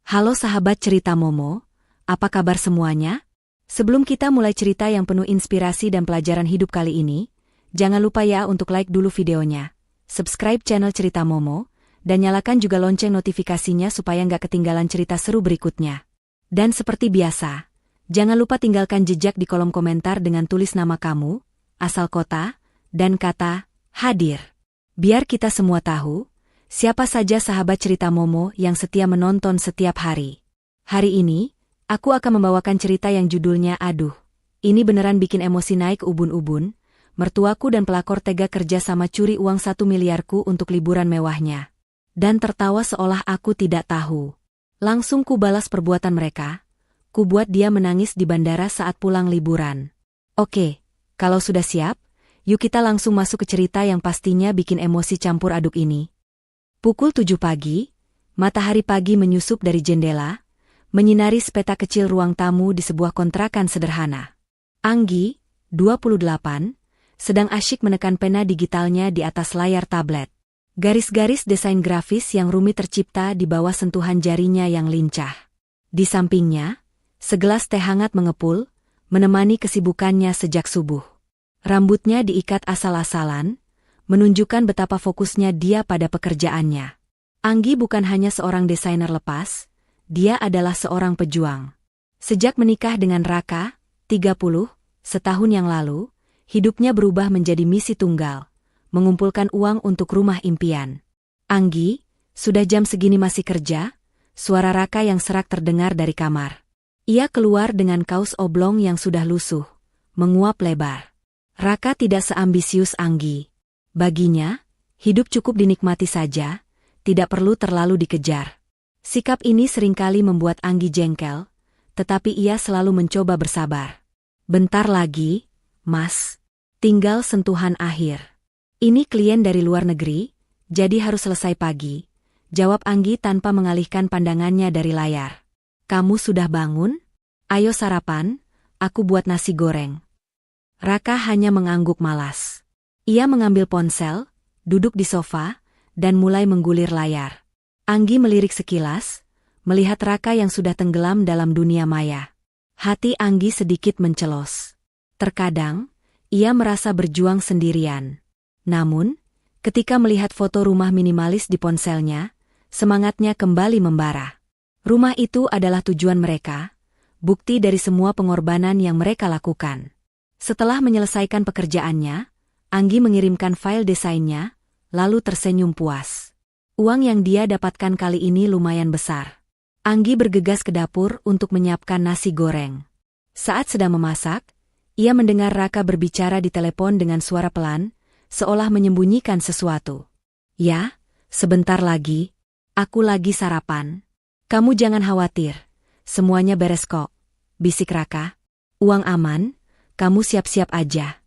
Halo sahabat cerita Momo, apa kabar semuanya? Sebelum kita mulai cerita yang penuh inspirasi dan pelajaran hidup kali ini, jangan lupa ya untuk like dulu videonya, subscribe channel cerita Momo, dan nyalakan juga lonceng notifikasinya supaya nggak ketinggalan cerita seru berikutnya. Dan seperti biasa, jangan lupa tinggalkan jejak di kolom komentar dengan tulis nama kamu, asal kota, dan kata hadir. Biar kita semua tahu, siapa saja sahabat cerita Momo yang setia menonton setiap hari. Hari ini, aku akan membawakan cerita yang judulnya Aduh, ini beneran bikin emosi naik ubun-ubun. Mertuaku dan pelakor tega kerja sama curi uang 1 miliarku untuk liburan mewahnya. Dan tertawa seolah aku tidak tahu. Langsung ku balas perbuatan mereka. Ku buat dia menangis di bandara saat pulang liburan. Oke, kalau sudah siap, yuk kita langsung masuk ke cerita yang pastinya bikin emosi campur aduk ini. Pukul 7 pagi, matahari pagi menyusup dari jendela, menyinari sepeta kecil ruang tamu di sebuah kontrakan sederhana. Anggi, 28, sedang asyik menekan pena digitalnya di atas layar tablet. Garis-garis desain grafis yang rumit tercipta di bawah sentuhan jarinya yang lincah. Di sampingnya, segelas teh hangat mengepul, menemani kesibukannya sejak subuh. Rambutnya diikat asal-asalan, menunjukkan betapa fokusnya dia pada pekerjaannya. Anggi bukan hanya seorang desainer lepas, dia adalah seorang pejuang. Sejak menikah dengan Raka, 30, setahun yang lalu, hidupnya berubah menjadi misi tunggal, mengumpulkan uang untuk rumah impian. Anggi, sudah jam segini masih kerja? Suara Raka yang serak terdengar dari kamar. Ia keluar dengan kaos oblong yang sudah lusuh, menguap lebar. Raka tidak seambisius Anggi. Baginya, hidup cukup dinikmati saja, tidak perlu terlalu dikejar. Sikap ini seringkali membuat Anggi jengkel, tetapi ia selalu mencoba bersabar. Bentar lagi, Mas. Tinggal sentuhan akhir. Ini klien dari luar negeri, jadi harus selesai pagi, jawab Anggi tanpa mengalihkan pandangannya dari layar. Kamu sudah bangun? Ayo sarapan, aku buat nasi goreng. Raka hanya mengangguk malas. Ia mengambil ponsel, duduk di sofa, dan mulai menggulir layar. Anggi melirik sekilas, melihat Raka yang sudah tenggelam dalam dunia maya. Hati Anggi sedikit mencelos. Terkadang, ia merasa berjuang sendirian. Namun, ketika melihat foto rumah minimalis di ponselnya, semangatnya kembali membara. Rumah itu adalah tujuan mereka, bukti dari semua pengorbanan yang mereka lakukan. Setelah menyelesaikan pekerjaannya, Anggi mengirimkan file desainnya, lalu tersenyum puas. Uang yang dia dapatkan kali ini lumayan besar. Anggi bergegas ke dapur untuk menyiapkan nasi goreng. Saat sedang memasak, ia mendengar Raka berbicara di telepon dengan suara pelan, seolah menyembunyikan sesuatu. Ya, sebentar lagi, aku lagi sarapan. Kamu jangan khawatir, semuanya beres kok, bisik Raka. Uang aman, kamu siap-siap aja.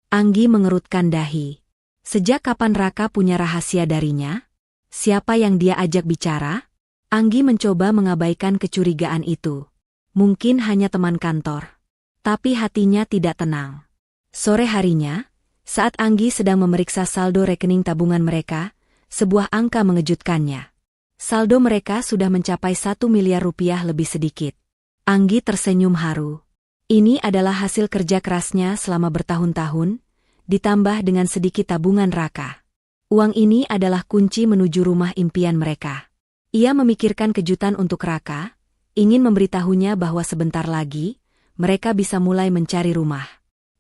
Anggi mengerutkan dahi. Sejak kapan Raka punya rahasia darinya? Siapa yang dia ajak bicara? Anggi mencoba mengabaikan kecurigaan itu. Mungkin hanya teman kantor. Tapi hatinya tidak tenang. Sore harinya, saat Anggi sedang memeriksa saldo rekening tabungan mereka, sebuah angka mengejutkannya. Saldo mereka sudah mencapai 1 miliar rupiah lebih sedikit. Anggi tersenyum haru. Ini adalah hasil kerja kerasnya selama bertahun-tahun, ditambah dengan sedikit tabungan Raka. Uang ini adalah kunci menuju rumah impian mereka. Ia memikirkan kejutan untuk Raka, ingin memberitahunya bahwa sebentar lagi, mereka bisa mulai mencari rumah.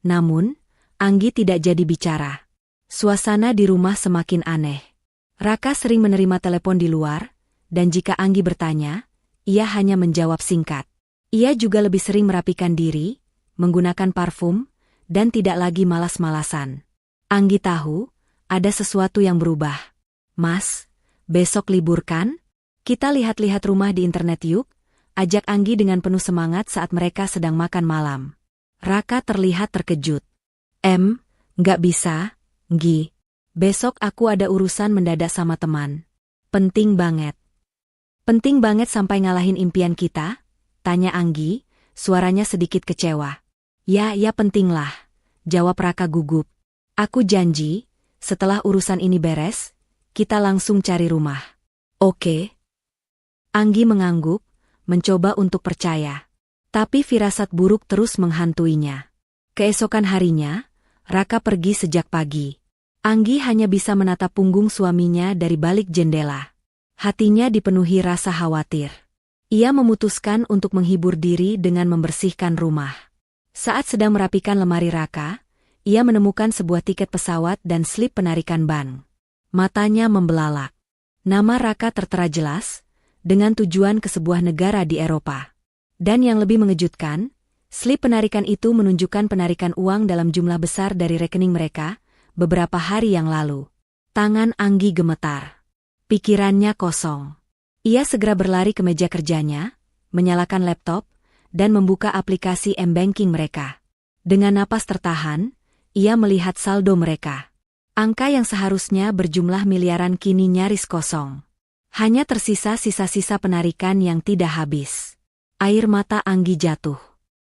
Namun, Anggi tidak jadi bicara. Suasana di rumah semakin aneh. Raka sering menerima telepon di luar, dan jika Anggi bertanya, ia hanya menjawab singkat. Ia juga lebih sering merapikan diri, menggunakan parfum, dan tidak lagi malas-malasan. Anggi tahu, ada sesuatu yang berubah. Mas, besok libur kan? Kita lihat-lihat rumah di internet yuk, ajak Anggi dengan penuh semangat saat mereka sedang makan malam. Raka terlihat terkejut. Nggak bisa, Nggi. Besok aku ada urusan mendadak sama teman. Penting banget. Penting banget sampai ngalahin impian kita? Tanya Anggi, suaranya sedikit kecewa. Ya pentinglah, jawab Raka gugup. Aku janji, setelah urusan ini beres, kita langsung cari rumah. Oke. Anggi mengangguk, mencoba untuk percaya. Tapi firasat buruk terus menghantuinya. Keesokan harinya, Raka pergi sejak pagi. Anggi hanya bisa menatap punggung suaminya dari balik jendela. Hatinya dipenuhi rasa khawatir. Ia memutuskan untuk menghibur diri dengan membersihkan rumah. Saat sedang merapikan lemari Raka, ia menemukan sebuah tiket pesawat dan slip penarikan ban. Matanya membelalak. Nama Raka tertera jelas, dengan tujuan ke sebuah negara di Eropa. Dan yang lebih mengejutkan, slip penarikan itu menunjukkan penarikan uang dalam jumlah besar dari rekening mereka beberapa hari yang lalu. Tangan Anggi gemetar. Pikirannya kosong. Ia segera berlari ke meja kerjanya, menyalakan laptop, dan membuka aplikasi M-Banking mereka. Dengan napas tertahan, ia melihat saldo mereka. Angka yang seharusnya berjumlah miliaran kini nyaris kosong. Hanya tersisa sisa-sisa penarikan yang tidak habis. Air mata Anggi jatuh.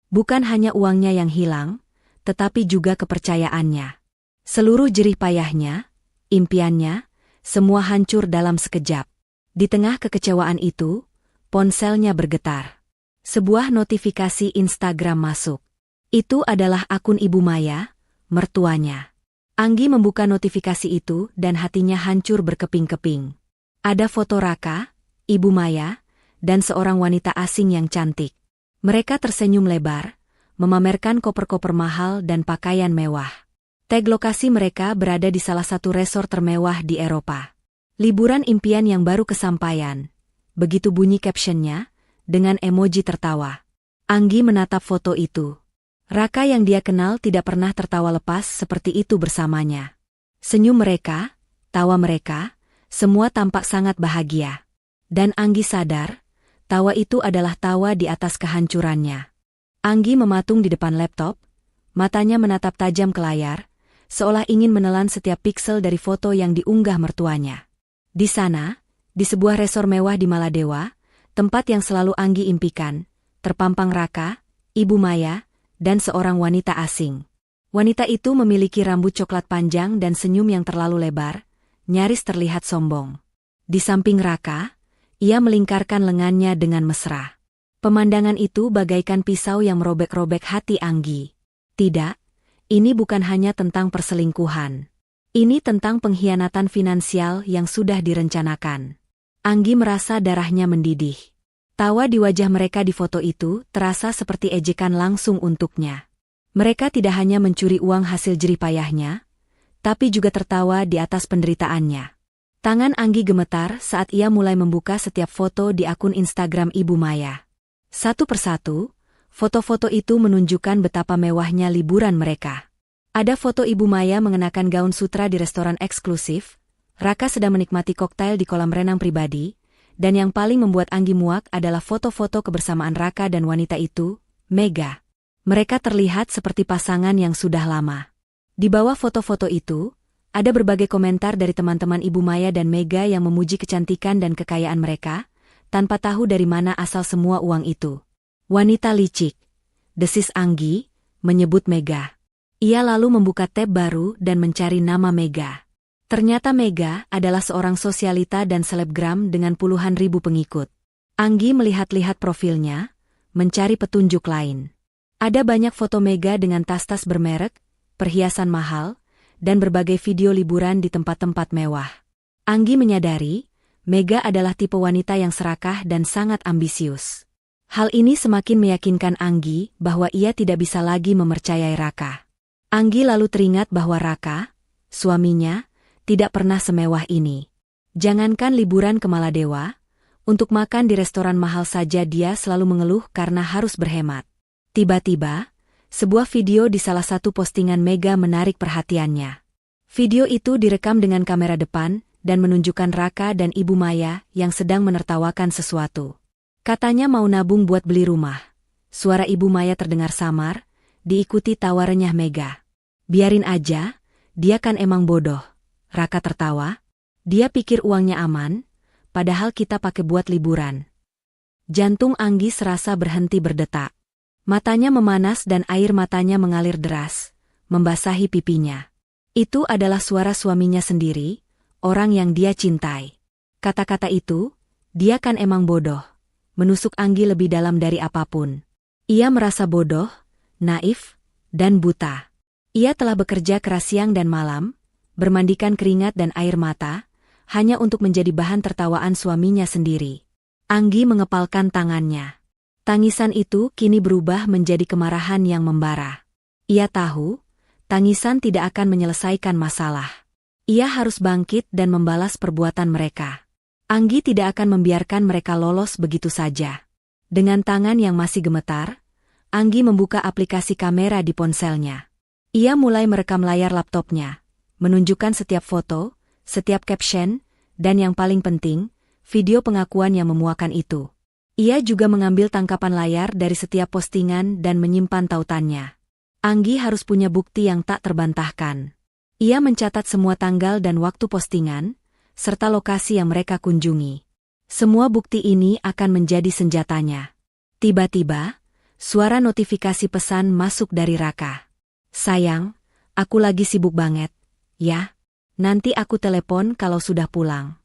Bukan hanya uangnya yang hilang, tetapi juga kepercayaannya. Seluruh jerih payahnya, impiannya, semua hancur dalam sekejap. Di tengah kekecewaan itu, ponselnya bergetar. Sebuah notifikasi Instagram masuk. Itu adalah akun Ibu Maya, mertuanya. Anggi membuka notifikasi itu dan hatinya hancur berkeping-keping. Ada foto Raka, Ibu Maya, dan seorang wanita asing yang cantik. Mereka tersenyum lebar, memamerkan koper-koper mahal dan pakaian mewah. Tag lokasi mereka berada di salah satu resort termewah di Eropa. Liburan impian yang baru kesampaian. Begitu bunyi captionnya, dengan emoji tertawa. Anggi menatap foto itu. Raka yang dia kenal tidak pernah tertawa lepas seperti itu bersamanya. Senyum mereka, tawa mereka, semua tampak sangat bahagia. Dan Anggi sadar, tawa itu adalah tawa di atas kehancurannya. Anggi mematung di depan laptop, matanya menatap tajam ke layar, seolah ingin menelan setiap piksel dari foto yang diunggah mertuanya. Di sana, di sebuah resor mewah di Maladewa, tempat yang selalu Anggi impikan, terpampang Raka, Ibu Maya, dan seorang wanita asing. Wanita itu memiliki rambut coklat panjang dan senyum yang terlalu lebar, nyaris terlihat sombong. Di samping Raka, ia melingkarkan lengannya dengan mesra. Pemandangan itu bagaikan pisau yang merobek-robek hati Anggi. Tidak, ini bukan hanya tentang perselingkuhan. Ini tentang pengkhianatan finansial yang sudah direncanakan. Anggi merasa darahnya mendidih. Tawa di wajah mereka di foto itu terasa seperti ejekan langsung untuknya. Mereka tidak hanya mencuri uang hasil jerih payahnya, tapi juga tertawa di atas penderitaannya. Tangan Anggi gemetar saat ia mulai membuka setiap foto di akun Instagram Ibu Maya. Satu persatu, foto-foto itu menunjukkan betapa mewahnya liburan mereka. Ada foto Ibu Maya mengenakan gaun sutra di restoran eksklusif, Raka sedang menikmati koktail di kolam renang pribadi, dan yang paling membuat Anggi muak adalah foto-foto kebersamaan Raka dan wanita itu, Mega. Mereka terlihat seperti pasangan yang sudah lama. Di bawah foto-foto itu, ada berbagai komentar dari teman-teman Ibu Maya dan Mega yang memuji kecantikan dan kekayaan mereka, tanpa tahu dari mana asal semua uang itu. Wanita licik, desis Anggi, menyebut Mega. Ia lalu membuka tab baru dan mencari nama Mega. Ternyata Mega adalah seorang sosialita dan selebgram dengan puluhan ribu pengikut. Anggi melihat-lihat profilnya, mencari petunjuk lain. Ada banyak foto Mega dengan tas-tas bermerek, perhiasan mahal, dan berbagai video liburan di tempat-tempat mewah. Anggi menyadari, Mega adalah tipe wanita yang serakah dan sangat ambisius. Hal ini semakin meyakinkan Anggi bahwa ia tidak bisa lagi mempercayai Raka. Anggi lalu teringat bahwa Raka, suaminya, tidak pernah semewah ini. Jangankan liburan ke Maladewa, untuk makan di restoran mahal saja dia selalu mengeluh karena harus berhemat. Tiba-tiba, sebuah video di salah satu postingan Mega menarik perhatiannya. Video itu direkam dengan kamera depan dan menunjukkan Raka dan Ibu Maya yang sedang menertawakan sesuatu. Katanya mau nabung buat beli rumah. Suara Ibu Maya terdengar samar, diikuti tawa renyah Mega. Biarin aja, dia kan emang bodoh. Raka tertawa. Dia pikir uangnya aman, padahal kita pakai buat liburan. Jantung Anggi serasa berhenti berdetak. Matanya memanas dan air matanya mengalir deras, membasahi pipinya. Itu adalah suara suaminya sendiri, orang yang dia cintai. Kata-kata itu, Dia kan emang bodoh. Menusuk Anggi lebih dalam dari apapun. Ia merasa bodoh, naif, dan buta. Ia telah bekerja keras siang dan malam, bermandikan keringat dan air mata, hanya untuk menjadi bahan tertawaan suaminya sendiri. Anggi mengepalkan tangannya. Tangisan itu kini berubah menjadi kemarahan yang membara. Ia tahu, tangisan tidak akan menyelesaikan masalah. Ia harus bangkit dan membalas perbuatan mereka. Anggi tidak akan membiarkan mereka lolos begitu saja. Dengan tangan yang masih gemetar, Anggi membuka aplikasi kamera di ponselnya. Ia mulai merekam layar laptopnya, menunjukkan setiap foto, setiap caption, dan yang paling penting, video pengakuan yang memuakan itu. Ia juga mengambil tangkapan layar dari setiap postingan dan menyimpan tautannya. Anggi harus punya bukti yang tak terbantahkan. Ia mencatat semua tanggal dan waktu postingan, serta lokasi yang mereka kunjungi. Semua bukti ini akan menjadi senjatanya. Tiba-tiba, suara notifikasi pesan masuk dari Raka. "Sayang, aku lagi sibuk banget, ya. Nanti aku telepon kalau sudah pulang."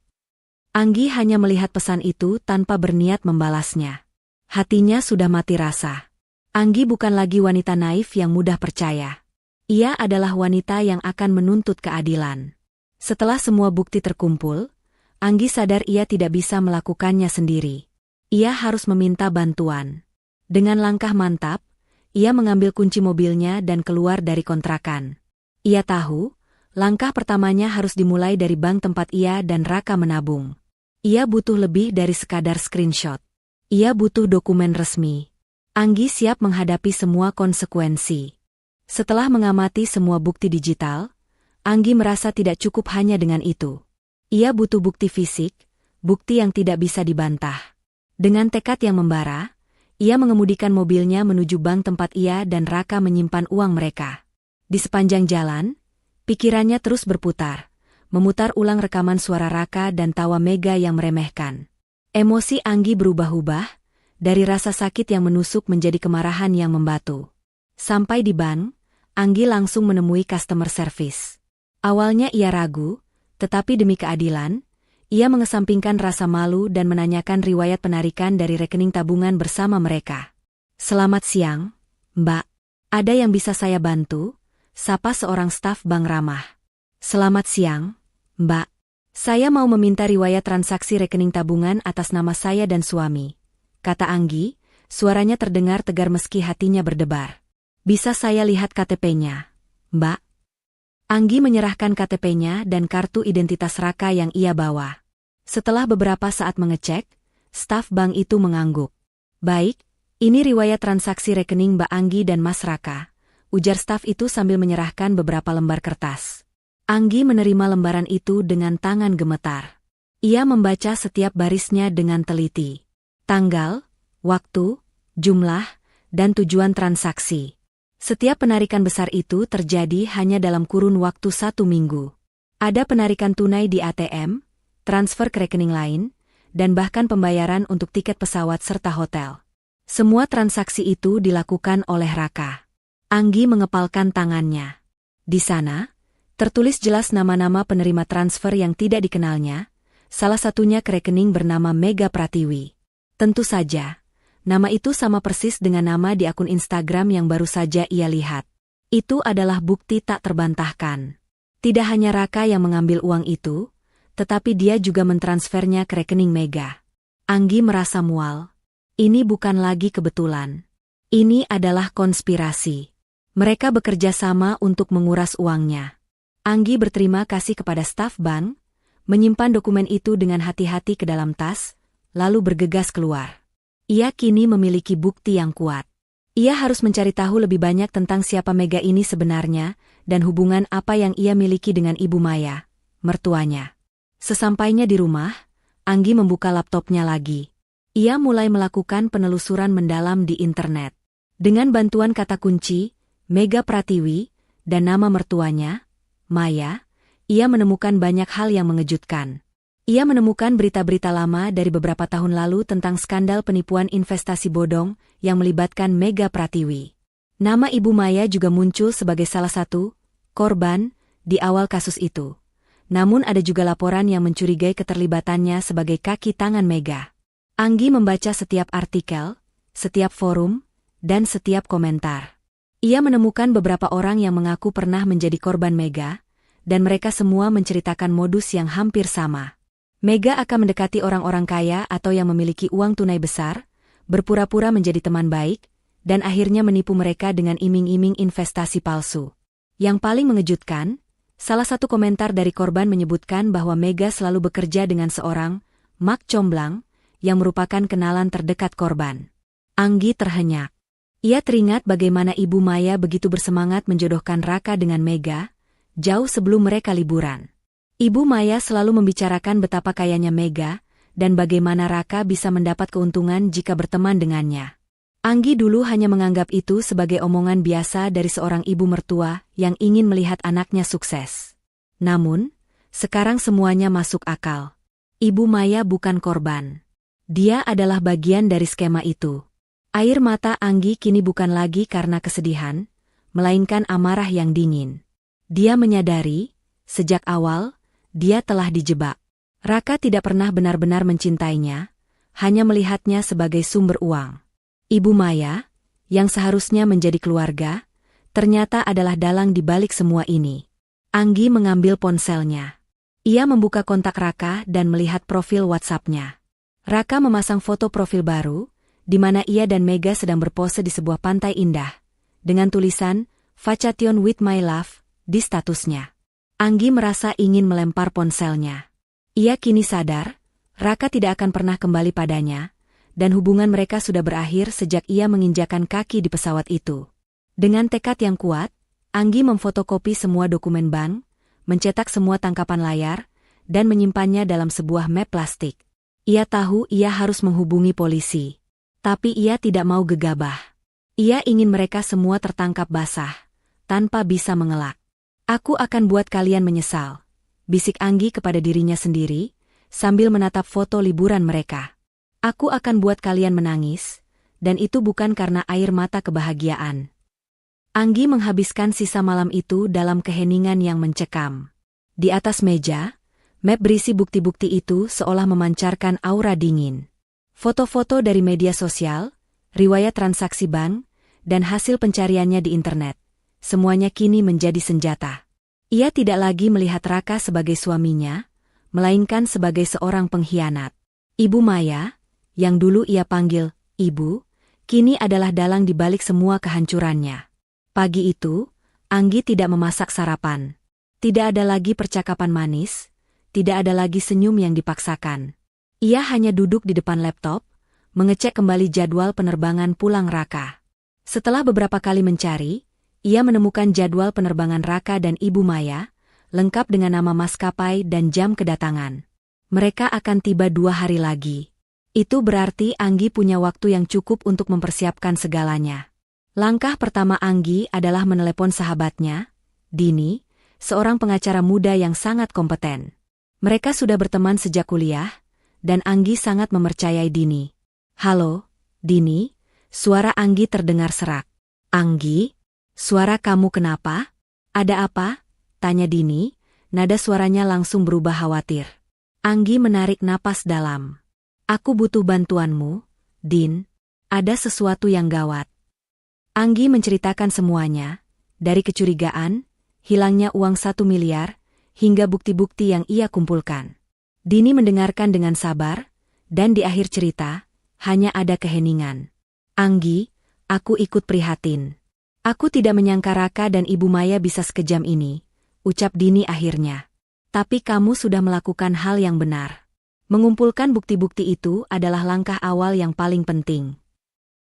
Anggi hanya melihat pesan itu tanpa berniat membalasnya. Hatinya sudah mati rasa. Anggi bukan lagi wanita naif yang mudah percaya. Ia adalah wanita yang akan menuntut keadilan. Setelah semua bukti terkumpul, Anggi sadar ia tidak bisa melakukannya sendiri. Ia harus meminta bantuan. Dengan langkah mantap, ia mengambil kunci mobilnya dan keluar dari kontrakan. Ia tahu, langkah pertamanya harus dimulai dari bank tempat ia dan Raka menabung. Ia butuh lebih dari sekadar screenshot. Ia butuh dokumen resmi. Anggi siap menghadapi semua konsekuensi. Setelah mengamati semua bukti digital, Anggi merasa tidak cukup hanya dengan itu. Ia butuh bukti fisik, bukti yang tidak bisa dibantah. Dengan tekad yang membara, ia mengemudikan mobilnya menuju bank tempat ia dan Raka menyimpan uang mereka. Di sepanjang jalan, pikirannya terus berputar, memutar ulang rekaman suara Raka dan tawa Mega yang meremehkan. Emosi Anggi berubah-ubah, dari rasa sakit yang menusuk menjadi kemarahan yang membatu. Sampai di bank, Anggi langsung menemui customer service. Awalnya ia ragu, tetapi demi keadilan, ia mengesampingkan rasa malu dan menanyakan riwayat penarikan dari rekening tabungan bersama mereka. "Selamat siang, Mbak. Ada yang bisa saya bantu?" sapa seorang staf bank ramah. "Selamat siang, Mbak. Saya mau meminta riwayat transaksi rekening tabungan atas nama saya dan suami," kata Anggi, suaranya terdengar tegar meski hatinya berdebar. "Bisa saya lihat KTP-nya, Mbak?" Anggi menyerahkan KTP-nya dan kartu identitas Raka yang ia bawa. Setelah beberapa saat mengecek, staf bank itu mengangguk. "Baik, ini riwayat transaksi rekening Mbak Anggi dan Mas Raka," ujar staf itu sambil menyerahkan beberapa lembar kertas. Anggi menerima lembaran itu dengan tangan gemetar. Ia membaca setiap barisnya dengan teliti. Tanggal, waktu, jumlah, dan tujuan transaksi. Setiap penarikan besar itu terjadi hanya dalam kurun waktu 1 minggu. Ada penarikan tunai di ATM, transfer ke rekening lain, dan bahkan pembayaran untuk tiket pesawat serta hotel. Semua transaksi itu dilakukan oleh Raka. Anggi mengepalkan tangannya. Di sana, tertulis jelas nama-nama penerima transfer yang tidak dikenalnya, salah satunya ke rekening bernama Mega Pratiwi. Tentu saja, nama itu sama persis dengan nama di akun Instagram yang baru saja ia lihat. Itu adalah bukti tak terbantahkan. Tidak hanya Raka yang mengambil uang itu, tetapi dia juga mentransfernya ke rekening Mega. Anggi merasa mual. Ini bukan lagi kebetulan. Ini adalah konspirasi. Mereka bekerja sama untuk menguras uangnya. Anggi berterima kasih kepada staf bank, menyimpan dokumen itu dengan hati-hati ke dalam tas, lalu bergegas keluar. Ia kini memiliki bukti yang kuat. Ia harus mencari tahu lebih banyak tentang siapa Mega ini sebenarnya, dan hubungan apa yang ia miliki dengan Ibu Maya, mertuanya. Sesampainya di rumah, Anggi membuka laptopnya lagi. Ia mulai melakukan penelusuran mendalam di internet. Dengan bantuan kata kunci, Mega Pratiwi, dan nama mertuanya, Maya, ia menemukan banyak hal yang mengejutkan. Ia menemukan berita-berita lama dari beberapa tahun lalu tentang skandal penipuan investasi bodong yang melibatkan Mega Pratiwi. Nama Ibu Maya juga muncul sebagai salah satu korban di awal kasus itu. namun ada juga laporan yang mencurigai keterlibatannya sebagai kaki tangan Mega. Anggi membaca setiap artikel, setiap forum, dan setiap komentar. Ia menemukan beberapa orang yang mengaku pernah menjadi korban Mega, dan mereka semua menceritakan modus yang hampir sama. Mega akan mendekati orang-orang kaya atau yang memiliki uang tunai besar, berpura-pura menjadi teman baik, dan akhirnya menipu mereka dengan iming-iming investasi palsu. Yang paling mengejutkan, salah satu komentar dari korban menyebutkan bahwa Mega selalu bekerja dengan seorang Mak Comblang, yang merupakan kenalan terdekat korban. Anggi terhenyak. Ia teringat bagaimana Ibu Maya begitu bersemangat menjodohkan Raka dengan Mega, jauh sebelum mereka liburan. Ibu Maya selalu membicarakan betapa kayanya Mega, dan bagaimana Raka bisa mendapat keuntungan jika berteman dengannya. Anggi dulu hanya menganggap itu sebagai omongan biasa dari seorang ibu mertua yang ingin melihat anaknya sukses. Namun, sekarang semuanya masuk akal. Ibu Maya bukan korban. Dia adalah bagian dari skema itu. Air mata Anggi kini bukan lagi karena kesedihan, melainkan amarah yang dingin. Dia menyadari, sejak awal, dia telah dijebak. Raka tidak pernah benar-benar mencintainya, hanya melihatnya sebagai sumber uang. Ibu Maya, yang seharusnya menjadi keluarga, ternyata adalah dalang di balik semua ini. Anggi mengambil ponselnya. Ia membuka kontak Raka dan melihat profil WhatsApp-nya. Raka memasang foto profil baru, di mana ia dan Mega sedang berpose di sebuah pantai indah, dengan tulisan, "Vacation with my love," di statusnya. Anggi merasa ingin melempar ponselnya. Ia kini sadar, Raka tidak akan pernah kembali padanya, dan hubungan mereka sudah berakhir sejak ia menginjakan kaki di pesawat itu. Dengan tekad yang kuat, Anggi memfotokopi semua dokumen bank, mencetak semua tangkapan layar, dan menyimpannya dalam sebuah map plastik. Ia tahu ia harus menghubungi polisi. Tapi ia tidak mau gegabah. Ia ingin mereka semua tertangkap basah, tanpa bisa mengelak. "Aku akan buat kalian menyesal," bisik Anggi kepada dirinya sendiri, sambil menatap foto liburan mereka. "Aku akan buat kalian menangis, dan itu bukan karena air mata kebahagiaan." Anggi menghabiskan sisa malam itu dalam keheningan yang mencekam. Di atas meja, map berisi bukti-bukti itu seolah memancarkan aura dingin. Foto-foto dari media sosial, riwayat transaksi bank, dan hasil pencariannya di internet. Semuanya kini menjadi senjata. Ia tidak lagi melihat Raka sebagai suaminya, melainkan sebagai seorang pengkhianat. Ibu Maya, yang dulu ia panggil Ibu, kini adalah dalang di balik semua kehancurannya. Pagi itu, Anggi tidak memasak sarapan. Tidak ada lagi percakapan manis, tidak ada lagi senyum yang dipaksakan. Ia hanya duduk di depan laptop, mengecek kembali jadwal penerbangan pulang Raka. Setelah beberapa kali mencari, ia menemukan jadwal penerbangan Raka dan Ibu Maya, lengkap dengan nama maskapai dan jam kedatangan. Mereka akan tiba 2 hari lagi. Itu berarti Anggi punya waktu yang cukup untuk mempersiapkan segalanya. Langkah pertama Anggi adalah menelepon sahabatnya, Dini, seorang pengacara muda yang sangat kompeten. Mereka sudah berteman sejak kuliah, dan Anggi sangat mempercayai Dini. "Halo, Dini," suara Anggi terdengar serak. "Anggi, suara kamu kenapa? Ada apa?" tanya Dini, nada suaranya langsung berubah khawatir. Anggi menarik napas dalam. "Aku butuh bantuanmu, Din. Ada sesuatu yang gawat." Anggi menceritakan semuanya, dari kecurigaan, hilangnya uang 1 miliar, hingga bukti-bukti yang ia kumpulkan. Dini mendengarkan dengan sabar, dan di akhir cerita, hanya ada keheningan. "Anggi, aku ikut prihatin. Aku tidak menyangka Raka dan Ibu Maya bisa sekejam ini," ucap Dini akhirnya. "Tapi kamu sudah melakukan hal yang benar. Mengumpulkan bukti-bukti itu adalah langkah awal yang paling penting."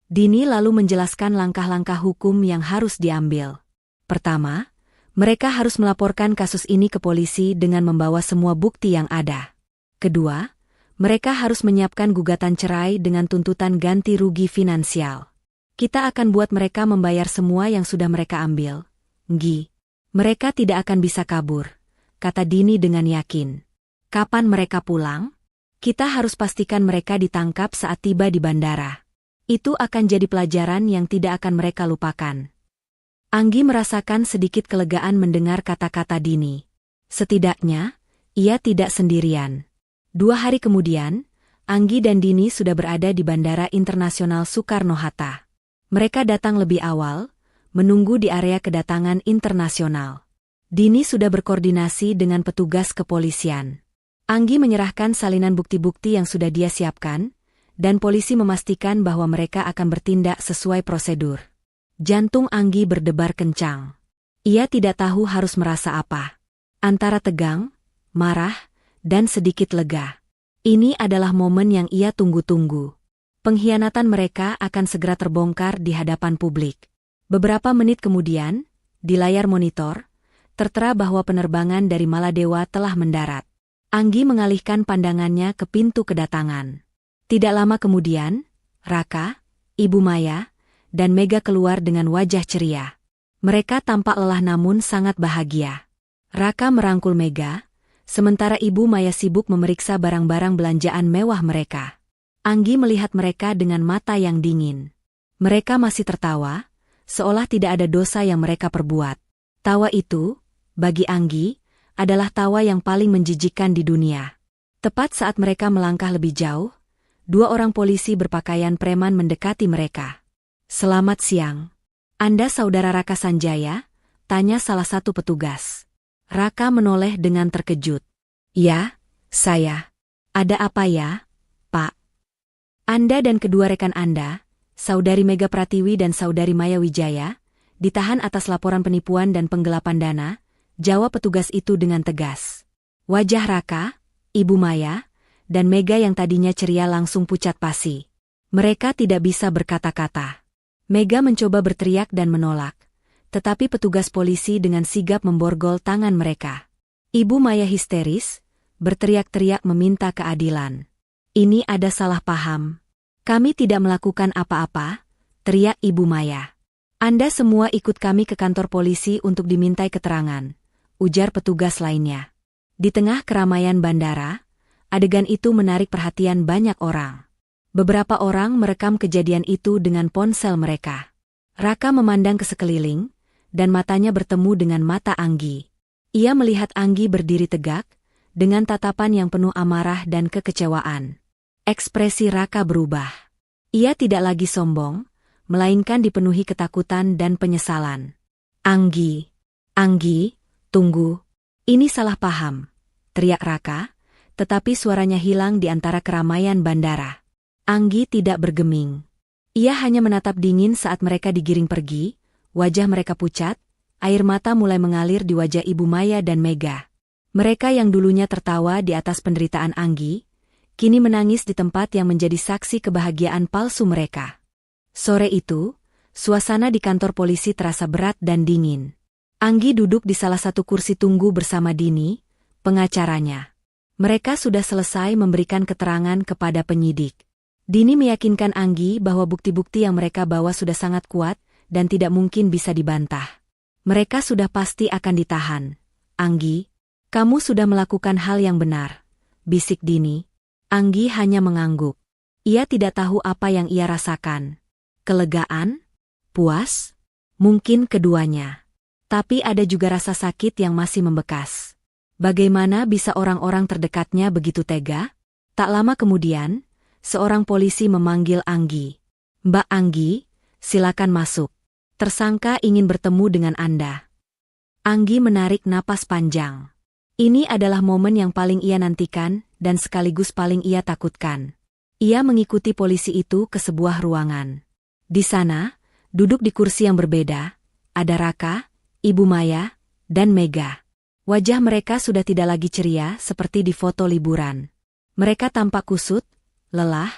Dini lalu menjelaskan langkah-langkah hukum yang harus diambil. Pertama, mereka harus melaporkan kasus ini ke polisi dengan membawa semua bukti yang ada. Kedua, mereka harus menyiapkan gugatan cerai dengan tuntutan ganti rugi finansial. "Kita akan buat mereka membayar semua yang sudah mereka ambil, Nggi. Mereka tidak akan bisa kabur," kata Dini dengan yakin. "Kapan mereka pulang? Kita harus pastikan mereka ditangkap saat tiba di bandara. Itu akan jadi pelajaran yang tidak akan mereka lupakan." Anggi merasakan sedikit kelegaan mendengar kata-kata Dini. Setidaknya, Ia tidak sendirian. 2 hari kemudian, Anggi dan Dini sudah berada di Bandara Internasional Soekarno-Hatta. Mereka datang lebih awal, menunggu di area kedatangan internasional. Dini sudah berkoordinasi dengan petugas kepolisian. Anggi menyerahkan salinan bukti-bukti yang sudah dia siapkan, dan polisi memastikan bahwa mereka akan bertindak sesuai prosedur. Jantung Anggi berdebar kencang. Ia tidak tahu harus merasa apa. Antara tegang, marah, dan sedikit lega. Ini adalah momen yang ia tunggu-tunggu. Pengkhianatan mereka akan segera terbongkar di hadapan publik. Beberapa menit kemudian, di layar monitor, tertera bahwa penerbangan dari Maladewa telah mendarat. Anggi mengalihkan pandangannya ke pintu kedatangan. Tidak lama kemudian, Raka, Ibu Maya, dan Mega keluar dengan wajah ceria. Mereka tampak lelah namun sangat bahagia. Raka merangkul Mega, sementara Ibu Maya sibuk memeriksa barang-barang belanjaan mewah mereka. Anggi melihat mereka dengan mata yang dingin. Mereka masih tertawa, seolah tidak ada dosa yang mereka perbuat. Tawa itu, bagi Anggi, adalah tawa yang paling menjijikkan di dunia. Tepat saat mereka melangkah lebih jauh, 2 orang polisi berpakaian preman mendekati mereka. "Selamat siang. Anda saudara Raka Sanjaya?" tanya salah satu petugas. Raka menoleh dengan terkejut. "Ya, saya. Ada apa ya, Pak?" "Anda dan kedua rekan Anda, Saudari Mega Pratiwi dan Saudari Maya Wijaya, ditahan atas laporan penipuan dan penggelapan dana," jawab petugas itu dengan tegas. Wajah Raka, Ibu Maya, dan Mega yang tadinya ceria langsung pucat pasi. Mereka tidak bisa berkata-kata. Mega mencoba berteriak dan menolak, tetapi petugas polisi dengan sigap memborgol tangan mereka. Ibu Maya histeris, berteriak-teriak meminta keadilan. "Ini ada salah paham. Kami tidak melakukan apa-apa," teriak Ibu Maya. "Anda semua ikut kami ke kantor polisi untuk dimintai keterangan," ujar petugas lainnya. Di tengah keramaian bandara, adegan itu menarik perhatian banyak orang. Beberapa orang merekam kejadian itu dengan ponsel mereka. Raka memandang ke sekeliling, dan matanya bertemu dengan mata Anggi. Ia melihat Anggi berdiri tegak, dengan tatapan yang penuh amarah dan kekecewaan. Ekspresi Raka berubah. Ia tidak lagi sombong, melainkan dipenuhi ketakutan dan penyesalan. "Anggi, Anggi, tunggu. Ini salah paham," teriak Raka, tetapi suaranya hilang di antara keramaian bandara. Anggi tidak bergeming. Ia hanya menatap dingin saat mereka digiring pergi, wajah mereka pucat, air mata mulai mengalir di wajah Ibu Maya dan Mega. Mereka yang dulunya tertawa di atas penderitaan Anggi, kini menangis di tempat yang menjadi saksi kebahagiaan palsu mereka. Sore itu, suasana di kantor polisi terasa berat dan dingin. Anggi duduk di salah satu kursi tunggu bersama Dini, pengacaranya. Mereka sudah selesai memberikan keterangan kepada penyidik. Dini meyakinkan Anggi bahwa bukti-bukti yang mereka bawa sudah sangat kuat dan tidak mungkin bisa dibantah. Mereka sudah pasti akan ditahan. "Anggi, kamu sudah melakukan hal yang benar," bisik Dini. Anggi hanya mengangguk. Ia tidak tahu apa yang ia rasakan. Kelegaan? Puas? Mungkin keduanya. Tapi ada juga rasa sakit yang masih membekas. Bagaimana bisa orang-orang terdekatnya begitu tega? Tak lama kemudian, seorang polisi memanggil Anggi. "Mbak Anggi, silakan masuk. Tersangka ingin bertemu dengan Anda." Anggi menarik napas panjang. Ini adalah momen yang paling ia nantikan dan sekaligus paling ia takutkan. Ia mengikuti polisi itu ke sebuah ruangan. Di sana, duduk di kursi yang berbeda, ada Raka, Ibu Maya, dan Mega. Wajah mereka sudah tidak lagi ceria seperti di foto liburan. Mereka tampak kusut, lelah,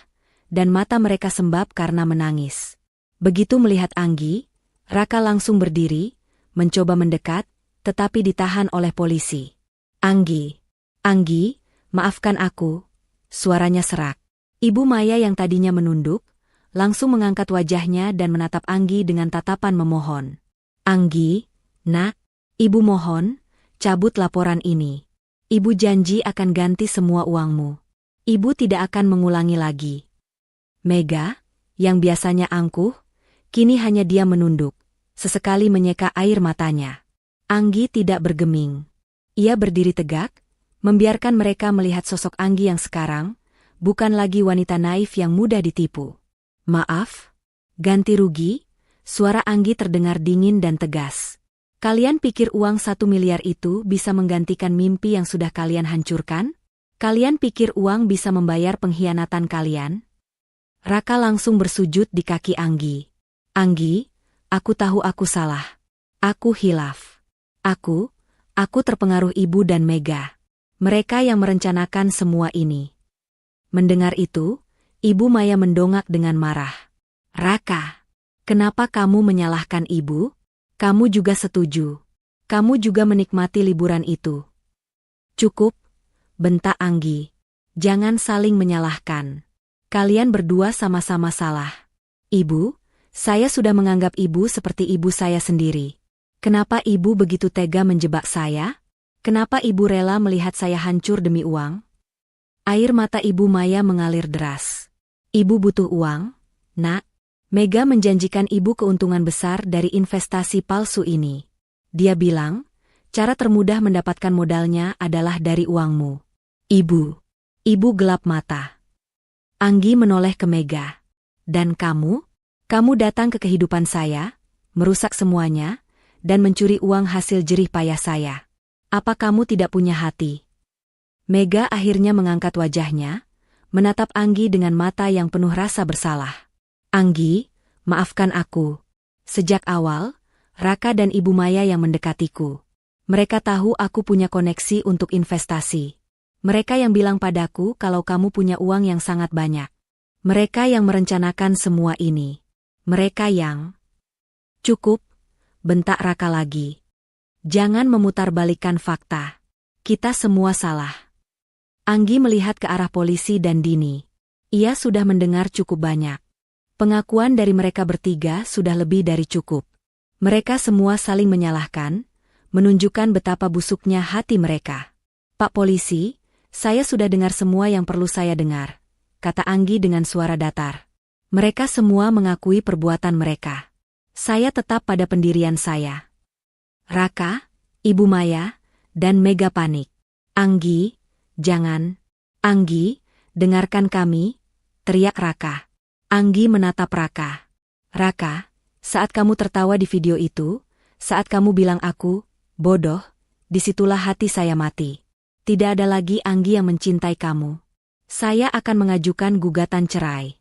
dan mata mereka sembab karena menangis. Begitu melihat Anggi, Raka langsung berdiri, mencoba mendekat, tetapi ditahan oleh polisi. "Anggi, Anggi, maafkan aku," suaranya serak. Ibu Maya yang tadinya menunduk, langsung mengangkat wajahnya dan menatap Anggi dengan tatapan memohon. "Anggi, nak, Ibu mohon, cabut laporan ini. Ibu janji akan ganti semua uangmu. Ibu tidak akan mengulangi lagi." Mega, yang biasanya angkuh, kini hanya dia menunduk, sesekali menyeka air matanya. Anggi tidak bergeming. Ia berdiri tegak, Membiarkan mereka melihat sosok Anggi yang sekarang, bukan lagi wanita naif yang mudah ditipu. Maaf? Ganti rugi? Suara Anggi terdengar dingin dan tegas. Kalian pikir uang 1 miliar itu bisa menggantikan mimpi yang sudah kalian hancurkan? Kalian pikir uang bisa membayar pengkhianatan kalian? Raka langsung bersujud di kaki Anggi. Anggi, aku tahu aku salah. Aku hilaf. Aku terpengaruh ibu dan Mega. Mereka yang merencanakan semua ini. Mendengar itu, Ibu Maya mendongak dengan marah. Raka, kenapa kamu menyalahkan ibu? Kamu juga setuju. Kamu juga menikmati liburan itu. Cukup, bentak Anggi. Jangan saling menyalahkan. Kalian berdua sama-sama salah. Ibu, saya sudah menganggap ibu seperti ibu saya sendiri. Kenapa ibu begitu tega menjebak saya? Kenapa ibu rela melihat saya hancur demi uang? Air mata Ibu Maya mengalir deras. Ibu butuh uang, Nak. Mega menjanjikan ibu keuntungan besar dari investasi palsu ini. Dia bilang, cara termudah mendapatkan modalnya adalah dari uangmu. Ibu gelap mata. Anggi menoleh ke Mega. Dan kamu? Kamu datang ke kehidupan saya, merusak semuanya, dan mencuri uang hasil jerih payah saya. Apa kamu tidak punya hati? Mega akhirnya mengangkat wajahnya, menatap Anggi dengan mata yang penuh rasa bersalah. Anggi, maafkan aku. Sejak awal, Raka dan Ibu Maya yang mendekatiku. Mereka tahu aku punya koneksi untuk investasi. Mereka yang bilang padaku kalau kamu punya uang yang sangat banyak. Mereka yang merencanakan semua ini. Mereka yang... Cukup, bentak Raka lagi. Jangan memutarbalikkan fakta. Kita semua salah. Anggi melihat ke arah polisi dan Dini. Ia sudah mendengar cukup banyak. Pengakuan dari mereka bertiga sudah lebih dari cukup. Mereka semua saling menyalahkan, menunjukkan betapa busuknya hati mereka. Pak Polisi, saya sudah dengar semua yang perlu saya dengar, kata Anggi dengan suara datar. Mereka semua mengakui perbuatan mereka. Saya tetap pada pendirian saya. Raka, Ibu Maya, dan Mega panik. Anggi, jangan. Anggi, dengarkan kami, teriak Raka. Anggi menatap Raka. Raka, saat kamu tertawa di video itu, saat kamu bilang aku, bodoh, disitulah hati saya mati. Tidak ada lagi Anggi yang mencintai kamu. Saya akan mengajukan gugatan cerai.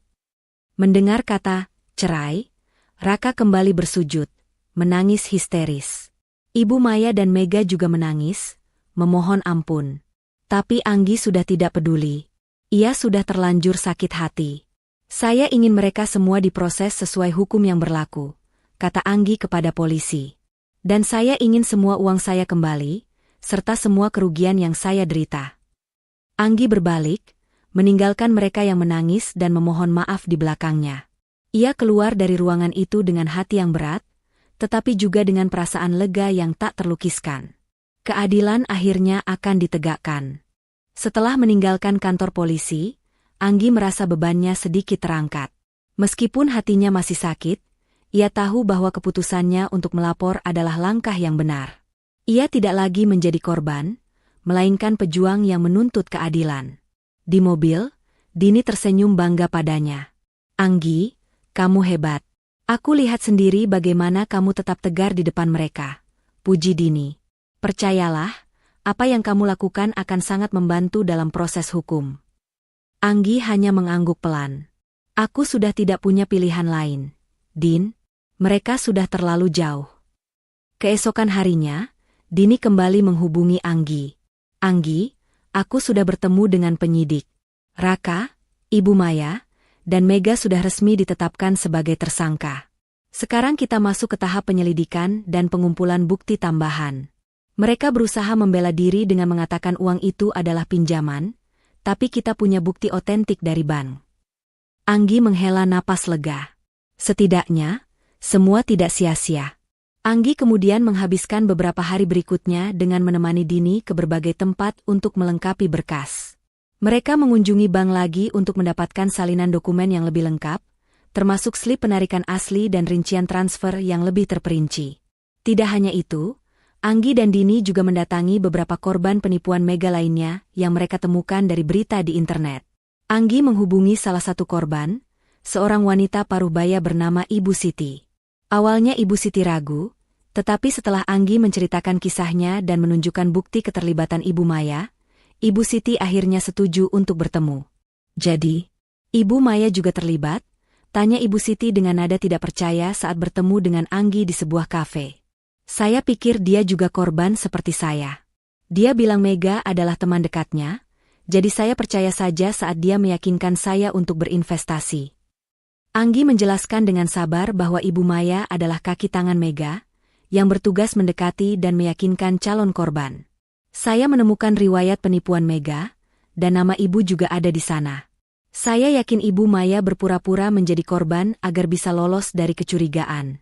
Mendengar kata, cerai, Raka kembali bersujud, menangis histeris. Ibu Maya dan Mega juga menangis, memohon ampun. Tapi Anggi sudah tidak peduli. Ia sudah terlanjur sakit hati. Saya ingin mereka semua diproses sesuai hukum yang berlaku, kata Anggi kepada polisi. Dan saya ingin semua uang saya kembali, serta semua kerugian yang saya derita. Anggi berbalik, meninggalkan mereka yang menangis dan memohon maaf di belakangnya. Ia keluar dari ruangan itu dengan hati yang berat, tetapi juga dengan perasaan lega yang tak terlukiskan. Keadilan akhirnya akan ditegakkan. Setelah meninggalkan kantor polisi, Anggi merasa bebannya sedikit terangkat. Meskipun hatinya masih sakit, ia tahu bahwa keputusannya untuk melapor adalah langkah yang benar. Ia tidak lagi menjadi korban, melainkan pejuang yang menuntut keadilan. Di mobil, Dini tersenyum bangga padanya. Anggi, kamu hebat. Aku lihat sendiri bagaimana kamu tetap tegar di depan mereka. Puji Dini. Percayalah, apa yang kamu lakukan akan sangat membantu dalam proses hukum. Anggi hanya mengangguk pelan. Aku sudah tidak punya pilihan lain. Din, mereka sudah terlalu jauh. Keesokan harinya, Dini kembali menghubungi Anggi. Anggi, aku sudah bertemu dengan penyidik. Raka, Ibu Maya, dan Mega sudah resmi ditetapkan sebagai tersangka. Sekarang kita masuk ke tahap penyelidikan dan pengumpulan bukti tambahan. Mereka berusaha membela diri dengan mengatakan uang itu adalah pinjaman, tapi kita punya bukti otentik dari bank. Anggi menghela napas lega. Setidaknya, semua tidak sia-sia. Anggi kemudian menghabiskan beberapa hari berikutnya dengan menemani Dini ke berbagai tempat untuk melengkapi berkas. Mereka mengunjungi bank lagi untuk mendapatkan salinan dokumen yang lebih lengkap, termasuk slip penarikan asli dan rincian transfer yang lebih terperinci. Tidak hanya itu, Anggi dan Dini juga mendatangi beberapa korban penipuan mega lainnya yang mereka temukan dari berita di internet. Anggi menghubungi salah satu korban, seorang wanita paruh baya bernama Ibu Siti. Awalnya Ibu Siti ragu, tetapi setelah Anggi menceritakan kisahnya dan menunjukkan bukti keterlibatan Ibu Maya, Ibu Siti akhirnya setuju untuk bertemu. Jadi, Ibu Maya juga terlibat? Tanya Ibu Siti dengan nada tidak percaya saat bertemu dengan Anggi di sebuah kafe. Saya pikir dia juga korban seperti saya. Dia bilang Mega adalah teman dekatnya, jadi saya percaya saja saat dia meyakinkan saya untuk berinvestasi. Anggi menjelaskan dengan sabar bahwa Ibu Maya adalah kaki tangan Mega, yang bertugas mendekati dan meyakinkan calon korban. Saya menemukan riwayat penipuan Mega, dan nama ibu juga ada di sana. Saya yakin Ibu Maya berpura-pura menjadi korban agar bisa lolos dari kecurigaan.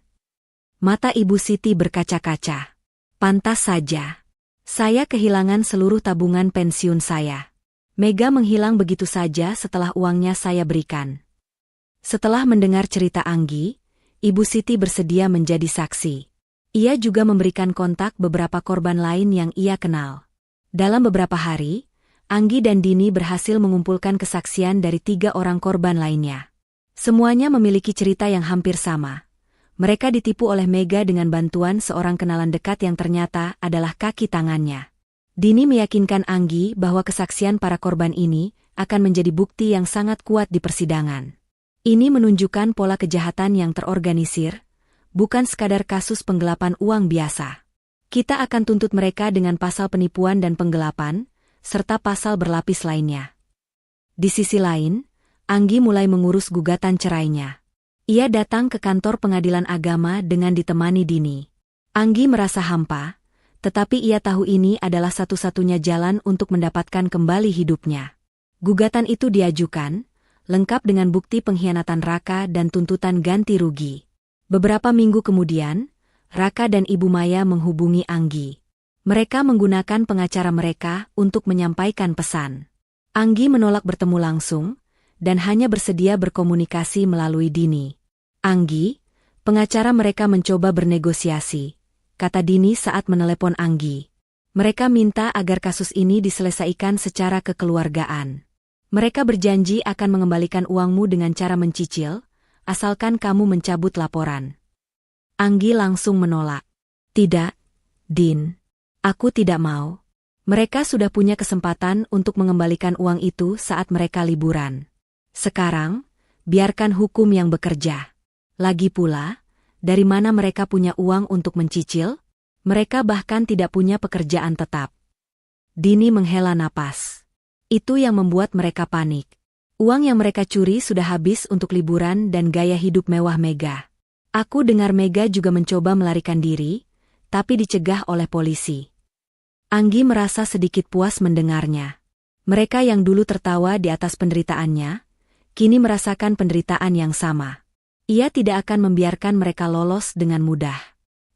Mata Ibu Siti berkaca-kaca. Pantas saja. Saya kehilangan seluruh tabungan pensiun saya. Mega menghilang begitu saja setelah uangnya saya berikan. Setelah mendengar cerita Anggi, Ibu Siti bersedia menjadi saksi. Ia juga memberikan kontak beberapa korban lain yang ia kenal. Dalam beberapa hari, Anggi dan Dini berhasil mengumpulkan kesaksian dari 3 orang korban lainnya. Semuanya memiliki cerita yang hampir sama. Mereka ditipu oleh Mega dengan bantuan seorang kenalan dekat yang ternyata adalah kaki tangannya. Dini meyakinkan Anggi bahwa kesaksian para korban ini akan menjadi bukti yang sangat kuat di persidangan. Ini menunjukkan pola kejahatan yang terorganisir, bukan sekadar kasus penggelapan uang biasa. Kita akan tuntut mereka dengan pasal penipuan dan penggelapan, serta pasal berlapis lainnya. Di sisi lain, Anggi mulai mengurus gugatan cerainya. Ia datang ke kantor pengadilan agama dengan ditemani Dini. Anggi merasa hampa, tetapi ia tahu ini adalah satu-satunya jalan untuk mendapatkan kembali hidupnya. Gugatan itu diajukan, lengkap dengan bukti pengkhianatan Raka dan tuntutan ganti rugi. Beberapa minggu kemudian, Raka dan Ibu Maya menghubungi Anggi. Mereka menggunakan pengacara mereka untuk menyampaikan pesan. Anggi menolak bertemu langsung, dan hanya bersedia berkomunikasi melalui Dini. Anggi, pengacara mereka mencoba bernegosiasi, kata Dini saat menelepon Anggi. Mereka minta agar kasus ini diselesaikan secara kekeluargaan. Mereka berjanji akan mengembalikan uangmu dengan cara mencicil, asalkan kamu mencabut laporan. Anggi langsung menolak. Tidak, Din. Aku tidak mau. Mereka sudah punya kesempatan untuk mengembalikan uang itu saat mereka liburan. Sekarang, biarkan hukum yang bekerja. Lagi pula, dari mana mereka punya uang untuk mencicil? Mereka bahkan tidak punya pekerjaan tetap. Dini menghela napas. Itu yang membuat mereka panik. Uang yang mereka curi sudah habis untuk liburan dan gaya hidup mewah Mega. Aku dengar Mega juga mencoba melarikan diri, tapi dicegah oleh polisi. Anggi merasa sedikit puas mendengarnya. Mereka yang dulu tertawa di atas penderitaannya, kini merasakan penderitaan yang sama. Ia tidak akan membiarkan mereka lolos dengan mudah.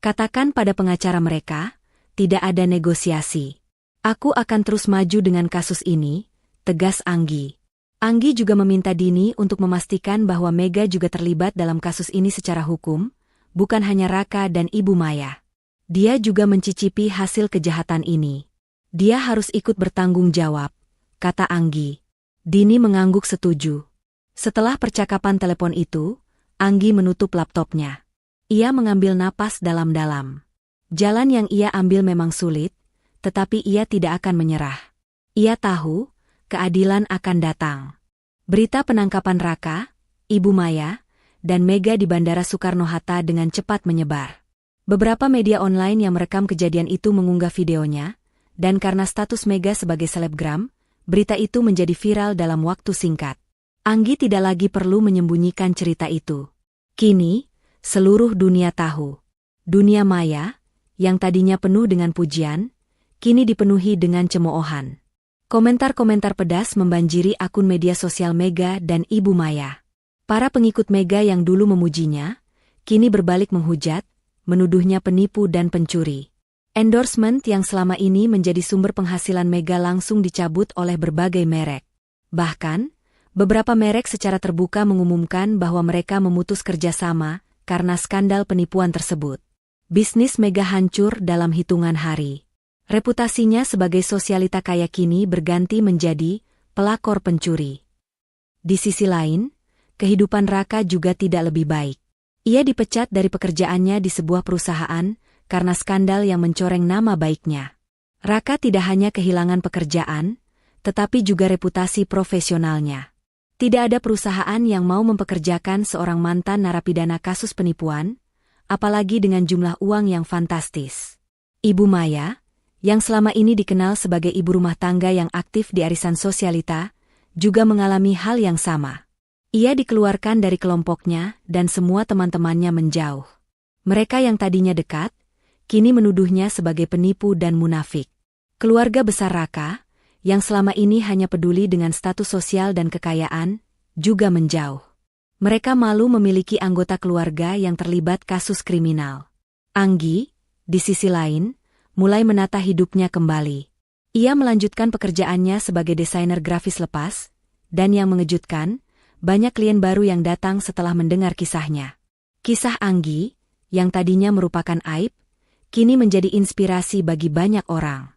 Katakan pada pengacara mereka, tidak ada negosiasi. Aku akan terus maju dengan kasus ini, tegas Anggi. Anggi juga meminta Dini untuk memastikan bahwa Mega juga terlibat dalam kasus ini secara hukum, bukan hanya Raka dan Ibu Maya. Dia juga mencicipi hasil kejahatan ini. Dia harus ikut bertanggung jawab, kata Anggi. Dini mengangguk setuju. Setelah percakapan telepon itu, Anggi menutup laptopnya. Ia mengambil napas dalam-dalam. Jalan yang ia ambil memang sulit, tetapi ia tidak akan menyerah. Ia tahu, keadilan akan datang. Berita penangkapan Raka, Ibu Maya, dan Mega di Bandara Soekarno-Hatta dengan cepat menyebar. Beberapa media online yang merekam kejadian itu mengunggah videonya, dan karena status Mega sebagai selebgram, berita itu menjadi viral dalam waktu singkat. Anggi tidak lagi perlu menyembunyikan cerita itu. Kini, seluruh dunia tahu. Dunia maya, yang tadinya penuh dengan pujian, kini dipenuhi dengan cemoohan. Komentar-komentar pedas membanjiri akun media sosial Mega dan Ibu Maya. Para pengikut Mega yang dulu memujinya, kini berbalik menghujat, menuduhnya penipu dan pencuri. Endorsement yang selama ini menjadi sumber penghasilan Mega langsung dicabut oleh berbagai merek. Bahkan, beberapa merek secara terbuka mengumumkan bahwa mereka memutus kerjasama karena skandal penipuan tersebut. Bisnis Mega hancur dalam hitungan hari. Reputasinya sebagai sosialita kaya kini berganti menjadi pelakor pencuri. Di sisi lain, kehidupan Raka juga tidak lebih baik. Ia dipecat dari pekerjaannya di sebuah perusahaan karena skandal yang mencoreng nama baiknya. Raka tidak hanya kehilangan pekerjaan, tetapi juga reputasi profesionalnya. Tidak ada perusahaan yang mau mempekerjakan seorang mantan narapidana kasus penipuan, apalagi dengan jumlah uang yang fantastis. Ibu Maya, yang selama ini dikenal sebagai ibu rumah tangga yang aktif di arisan sosialita, juga mengalami hal yang sama. Ia dikeluarkan dari kelompoknya dan semua teman-temannya menjauh. Mereka yang tadinya dekat, kini menuduhnya sebagai penipu dan munafik. Keluarga besar Raka, yang selama ini hanya peduli dengan status sosial dan kekayaan, juga menjauh. Mereka malu memiliki anggota keluarga yang terlibat kasus kriminal. Anggi, di sisi lain, mulai menata hidupnya kembali. Ia melanjutkan pekerjaannya sebagai desainer grafis lepas, dan yang mengejutkan, banyak klien baru yang datang setelah mendengar kisahnya. Kisah Anggi, yang tadinya merupakan aib, kini menjadi inspirasi bagi banyak orang.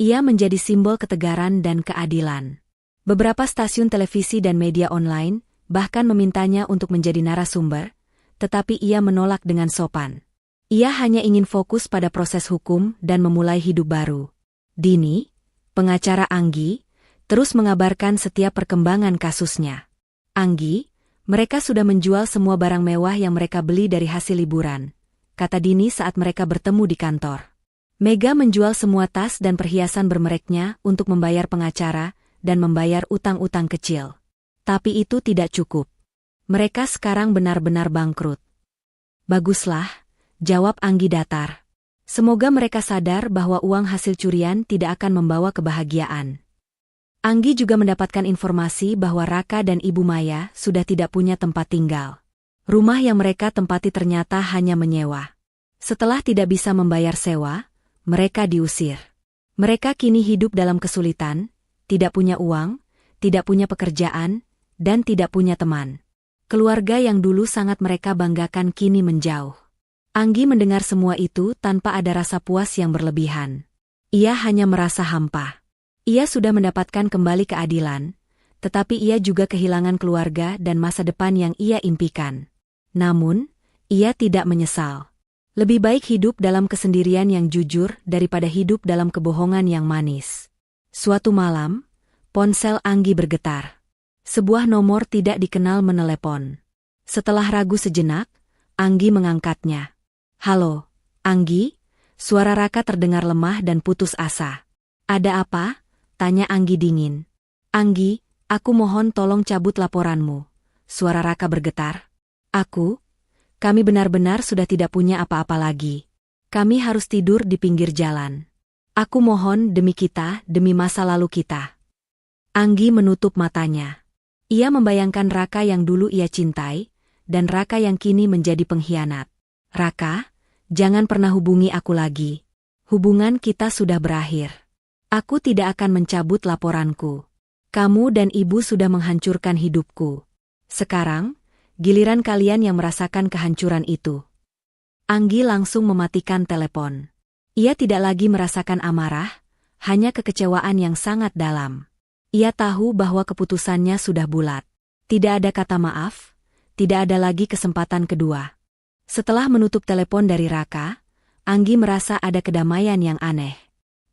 Ia menjadi simbol ketegaran dan keadilan. Beberapa stasiun televisi dan media online bahkan memintanya untuk menjadi narasumber, tetapi ia menolak dengan sopan. Ia hanya ingin fokus pada proses hukum dan memulai hidup baru. Dini, pengacara Anggi, terus mengabarkan setiap perkembangan kasusnya. Anggi, mereka sudah menjual semua barang mewah yang mereka beli dari hasil liburan, kata Dini saat mereka bertemu di kantor. Mega menjual semua tas dan perhiasan bermereknya untuk membayar pengacara dan membayar utang-utang kecil. Tapi itu tidak cukup. Mereka sekarang benar-benar bangkrut. Baguslah, jawab Anggi datar. Semoga mereka sadar bahwa uang hasil curian tidak akan membawa kebahagiaan. Anggi juga mendapatkan informasi bahwa Raka dan Ibu Maya sudah tidak punya tempat tinggal. Rumah yang mereka tempati ternyata hanya menyewa. Setelah tidak bisa membayar sewa, mereka diusir. Mereka kini hidup dalam kesulitan, tidak punya uang, tidak punya pekerjaan, dan tidak punya teman. Keluarga yang dulu sangat mereka banggakan kini menjauh. Anggi mendengar semua itu tanpa ada rasa puas yang berlebihan. Ia hanya merasa hampa. Ia sudah mendapatkan kembali keadilan, tetapi ia juga kehilangan keluarga dan masa depan yang ia impikan. Namun, ia tidak menyesal. Lebih baik hidup dalam kesendirian yang jujur daripada hidup dalam kebohongan yang manis. Suatu malam, ponsel Anggi bergetar. Sebuah nomor tidak dikenal menelepon. Setelah ragu sejenak, Anggi mengangkatnya. "Halo, Anggi?" Suara Raka terdengar lemah dan putus asa. "Ada apa?" tanya Anggi dingin. "Anggi, aku mohon tolong cabut laporanmu." Suara Raka bergetar. Kami benar-benar sudah tidak punya apa-apa lagi. Kami harus tidur di pinggir jalan. Aku mohon demi kita, demi masa lalu kita." Anggi menutup matanya. Ia membayangkan Raka yang dulu ia cintai, dan Raka yang kini menjadi pengkhianat. "Raka, jangan pernah hubungi aku lagi. Hubungan kita sudah berakhir. Aku tidak akan mencabut laporanku. Kamu dan ibu sudah menghancurkan hidupku. Sekarang, giliran kalian yang merasakan kehancuran itu." Anggi langsung mematikan telepon. Ia tidak lagi merasakan amarah, hanya kekecewaan yang sangat dalam. Ia tahu bahwa keputusannya sudah bulat. Tidak ada kata maaf, tidak ada lagi kesempatan kedua. Setelah menutup telepon dari Raka, Anggi merasa ada kedamaian yang aneh.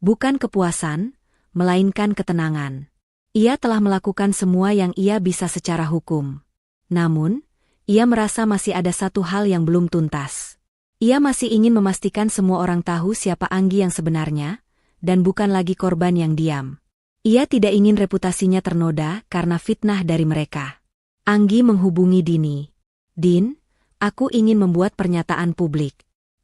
Bukan kepuasan, melainkan ketenangan. Ia telah melakukan semua yang ia bisa secara hukum. Namun, ia merasa masih ada satu hal yang belum tuntas. Ia masih ingin memastikan semua orang tahu siapa Anggi yang sebenarnya, dan bukan lagi korban yang diam. Ia tidak ingin reputasinya ternoda karena fitnah dari mereka. Anggi menghubungi Dini. "Din, aku ingin membuat pernyataan publik.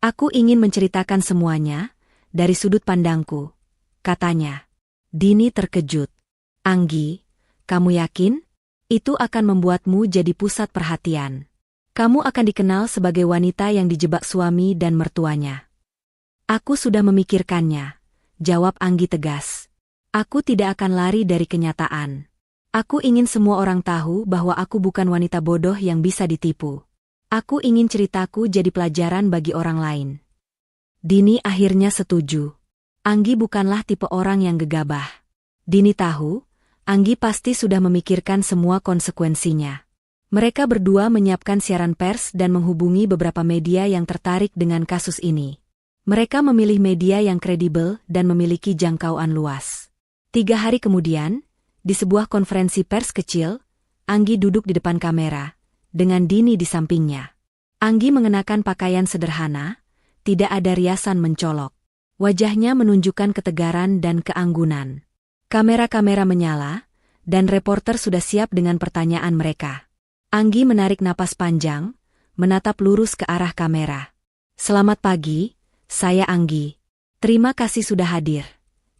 Aku ingin menceritakan semuanya, dari sudut pandangku," katanya. Dini terkejut. "Anggi, kamu yakin? Itu akan membuatmu jadi pusat perhatian. Kamu akan dikenal sebagai wanita yang dijebak suami dan mertuanya." "Aku sudah memikirkannya," jawab Anggi tegas. "Aku tidak akan lari dari kenyataan. Aku ingin semua orang tahu bahwa aku bukan wanita bodoh yang bisa ditipu. Aku ingin ceritaku jadi pelajaran bagi orang lain." Dini akhirnya setuju. Anggi bukanlah tipe orang yang gegabah. Dini tahu, Anggi pasti sudah memikirkan semua konsekuensinya. Mereka berdua menyiapkan siaran pers dan menghubungi beberapa media yang tertarik dengan kasus ini. Mereka memilih media yang kredibel dan memiliki jangkauan luas. 3 hari kemudian, di sebuah konferensi pers kecil, Anggi duduk di depan kamera, dengan Dini di sampingnya. Anggi mengenakan pakaian sederhana, tidak ada riasan mencolok. Wajahnya menunjukkan ketegaran dan keanggunan. Kamera-kamera menyala, dan reporter sudah siap dengan pertanyaan mereka. Anggi menarik napas panjang, menatap lurus ke arah kamera. "Selamat pagi, saya Anggi. Terima kasih sudah hadir,"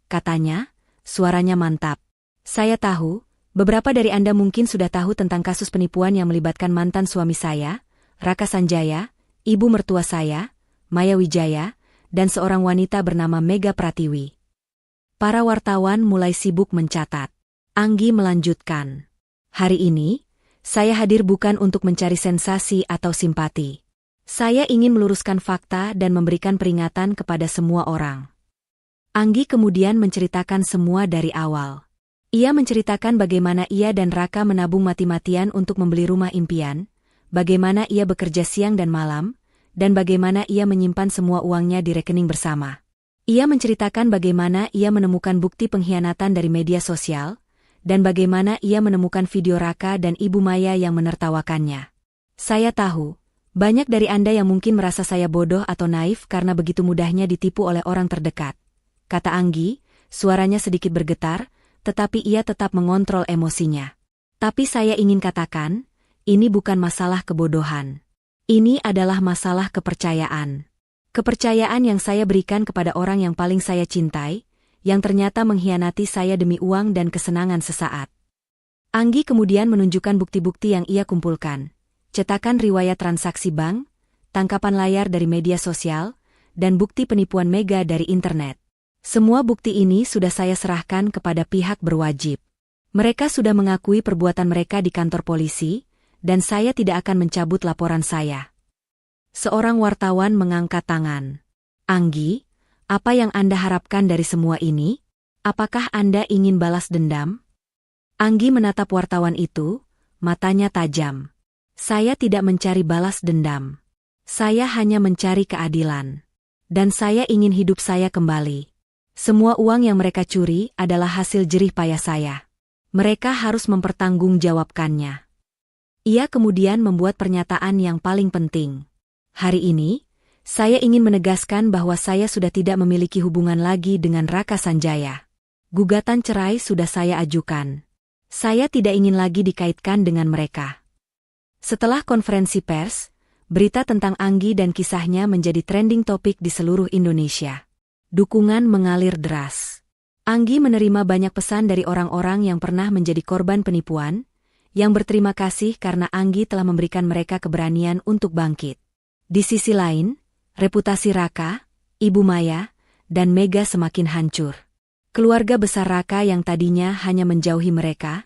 katanya, suaranya mantap. "Saya tahu, beberapa dari Anda mungkin sudah tahu tentang kasus penipuan yang melibatkan mantan suami saya, Raka Sanjaya, ibu mertua saya, Maya Wijaya, dan seorang wanita bernama Mega Pratiwi." Para wartawan mulai sibuk mencatat. Anggi melanjutkan, "Hari ini, saya hadir bukan untuk mencari sensasi atau simpati. Saya ingin meluruskan fakta dan memberikan peringatan kepada semua orang." Anggi kemudian menceritakan semua dari awal. Ia menceritakan bagaimana ia dan Raka menabung mati-matian untuk membeli rumah impian, bagaimana ia bekerja siang dan malam, dan bagaimana ia menyimpan semua uangnya di rekening bersama. Ia menceritakan bagaimana ia menemukan bukti pengkhianatan dari media sosial, dan bagaimana ia menemukan video Raka dan Ibu Maya yang menertawakannya. "Saya tahu, banyak dari Anda yang mungkin merasa saya bodoh atau naif karena begitu mudahnya ditipu oleh orang terdekat," kata Anggi, suaranya sedikit bergetar, tetapi ia tetap mengontrol emosinya. "Tapi saya ingin katakan, ini bukan masalah kebodohan. Ini adalah masalah kepercayaan. Kepercayaan yang saya berikan kepada orang yang paling saya cintai, yang ternyata mengkhianati saya demi uang dan kesenangan sesaat." Anggi kemudian menunjukkan bukti-bukti yang ia kumpulkan. Cetakan riwayat transaksi bank, tangkapan layar dari media sosial, dan bukti penipuan Mega dari internet. "Semua bukti ini sudah saya serahkan kepada pihak berwajib. Mereka sudah mengakui perbuatan mereka di kantor polisi, dan saya tidak akan mencabut laporan saya." Seorang wartawan mengangkat tangan. "Anggi, apa yang Anda harapkan dari semua ini? Apakah Anda ingin balas dendam?" Anggi menatap wartawan itu, matanya tajam. "Saya tidak mencari balas dendam. Saya hanya mencari keadilan. Dan saya ingin hidup saya kembali. Semua uang yang mereka curi adalah hasil jerih payah saya. Mereka harus mempertanggungjawabkannya." Ia kemudian membuat pernyataan yang paling penting. "Hari ini, saya ingin menegaskan bahwa saya sudah tidak memiliki hubungan lagi dengan Raka Sanjaya. Gugatan cerai sudah saya ajukan. Saya tidak ingin lagi dikaitkan dengan mereka." Setelah konferensi pers, berita tentang Anggi dan kisahnya menjadi trending topik di seluruh Indonesia. Dukungan mengalir deras. Anggi menerima banyak pesan dari orang-orang yang pernah menjadi korban penipuan, yang berterima kasih karena Anggi telah memberikan mereka keberanian untuk bangkit. Di sisi lain, reputasi Raka, Ibu Maya, dan Mega semakin hancur. Keluarga besar Raka yang tadinya hanya menjauhi mereka,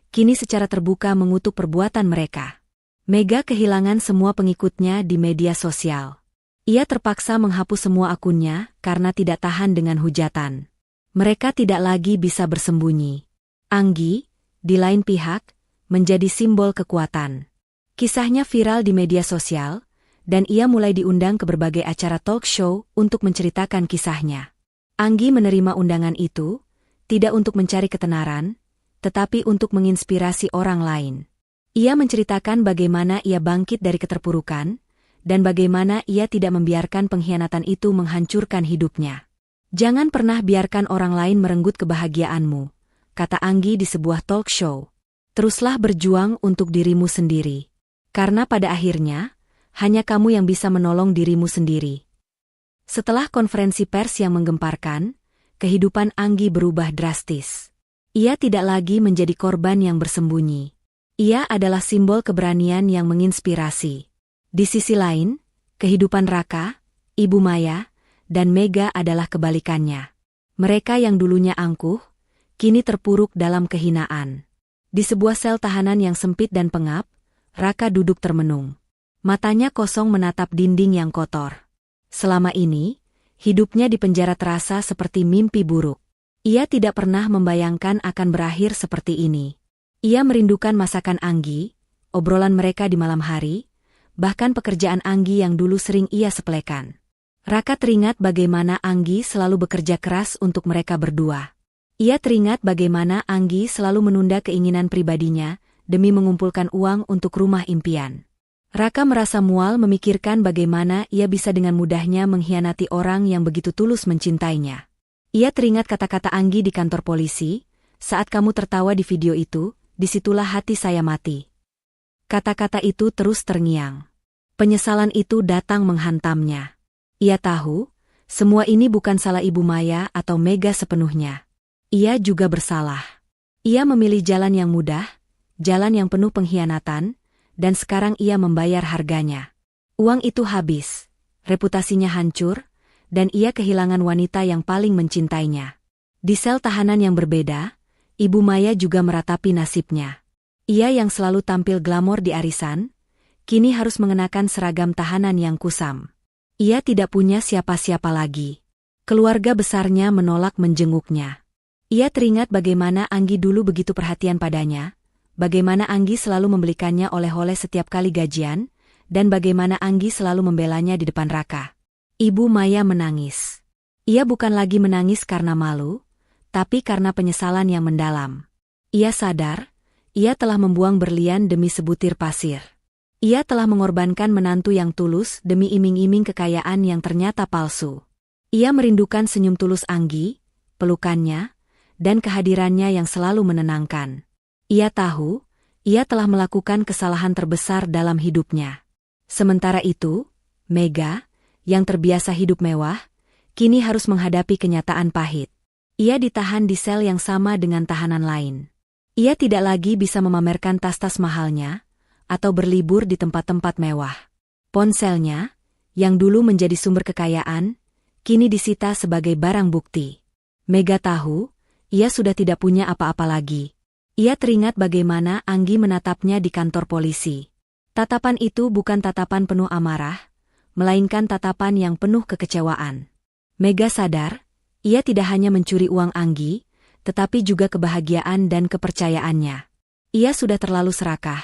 kini secara terbuka mengutuk perbuatan mereka. Mega kehilangan semua pengikutnya di media sosial. Ia terpaksa menghapus semua akunnya karena tidak tahan dengan hujatan. Mereka tidak lagi bisa bersembunyi. Anggi, di lain pihak, menjadi simbol kekuatan. Kisahnya viral di media sosial, dan ia mulai diundang ke berbagai acara talk show untuk menceritakan kisahnya. Anggi menerima undangan itu, tidak untuk mencari ketenaran, tetapi untuk menginspirasi orang lain. Ia menceritakan bagaimana ia bangkit dari keterpurukan, dan bagaimana ia tidak membiarkan pengkhianatan itu menghancurkan hidupnya. "Jangan pernah biarkan orang lain merenggut kebahagiaanmu," kata Anggi di sebuah talk show. "Teruslah berjuang untuk dirimu sendiri. Karena pada akhirnya, hanya kamu yang bisa menolong dirimu sendiri." Setelah konferensi pers yang menggemparkan, kehidupan Anggi berubah drastis. Ia tidak lagi menjadi korban yang bersembunyi. Ia adalah simbol keberanian yang menginspirasi. Di sisi lain, kehidupan Raka, Ibu Maya, dan Mega adalah kebalikannya. Mereka yang dulunya angkuh, kini terpuruk dalam kehinaan. Di sebuah sel tahanan yang sempit dan pengap, Raka duduk termenung. Matanya kosong menatap dinding yang kotor. Selama ini, Hidupnya di penjara terasa seperti mimpi buruk. Ia tidak pernah membayangkan akan berakhir seperti ini. Ia merindukan masakan Anggi, obrolan mereka di malam hari, bahkan pekerjaan Anggi yang dulu sering ia sepelekan. Raka teringat bagaimana Anggi selalu bekerja keras untuk mereka berdua. Ia teringat bagaimana Anggi selalu menunda keinginan pribadinya demi mengumpulkan uang untuk rumah impian. Raka merasa mual memikirkan bagaimana ia bisa dengan mudahnya mengkhianati orang yang begitu tulus mencintainya. Ia teringat kata-kata Anggi di kantor polisi, "Saat kamu tertawa di video itu, disitulah hati saya mati." Kata-kata itu terus terngiang. Penyesalan itu datang menghantamnya. Ia tahu, semua ini bukan salah Ibu Maya atau Mega sepenuhnya. Ia juga bersalah. Ia memilih jalan yang mudah, jalan yang penuh pengkhianatan, dan sekarang ia membayar harganya. Uang itu habis, reputasinya hancur, dan ia kehilangan wanita yang paling mencintainya. Di sel tahanan yang berbeda, Ibu Maya juga meratapi nasibnya. Ia yang selalu tampil glamor di arisan, kini harus mengenakan seragam tahanan yang kusam. Ia tidak punya siapa-siapa lagi. Keluarga besarnya menolak menjenguknya. Ia teringat bagaimana Anggi dulu begitu perhatian padanya, bagaimana Anggi selalu membelikannya oleh-oleh setiap kali gajian, dan bagaimana Anggi selalu membelanya di depan Raka. Ibu Maya menangis. Ia bukan lagi menangis karena malu, tapi karena penyesalan yang mendalam. Ia sadar, ia telah membuang berlian demi sebutir pasir. Ia telah mengorbankan menantu yang tulus demi iming-iming kekayaan yang ternyata palsu. Ia merindukan senyum tulus Anggi, pelukannya, dan kehadirannya yang selalu menenangkan. Ia tahu, ia telah melakukan kesalahan terbesar dalam hidupnya. Sementara itu, Mega, yang terbiasa hidup mewah, kini harus menghadapi kenyataan pahit. Ia ditahan di sel yang sama dengan tahanan lain. Ia tidak lagi bisa memamerkan tas-tas mahalnya, atau berlibur di tempat-tempat mewah. Ponselnya, yang dulu menjadi sumber kekayaan, kini disita sebagai barang bukti. Mega tahu, ia sudah tidak punya apa-apa lagi. Ia teringat bagaimana Anggi menatapnya di kantor polisi. Tatapan itu bukan tatapan penuh amarah, melainkan tatapan yang penuh kekecewaan. Mega sadar, ia tidak hanya mencuri uang Anggi, tetapi juga kebahagiaan dan kepercayaannya. Ia sudah terlalu serakah,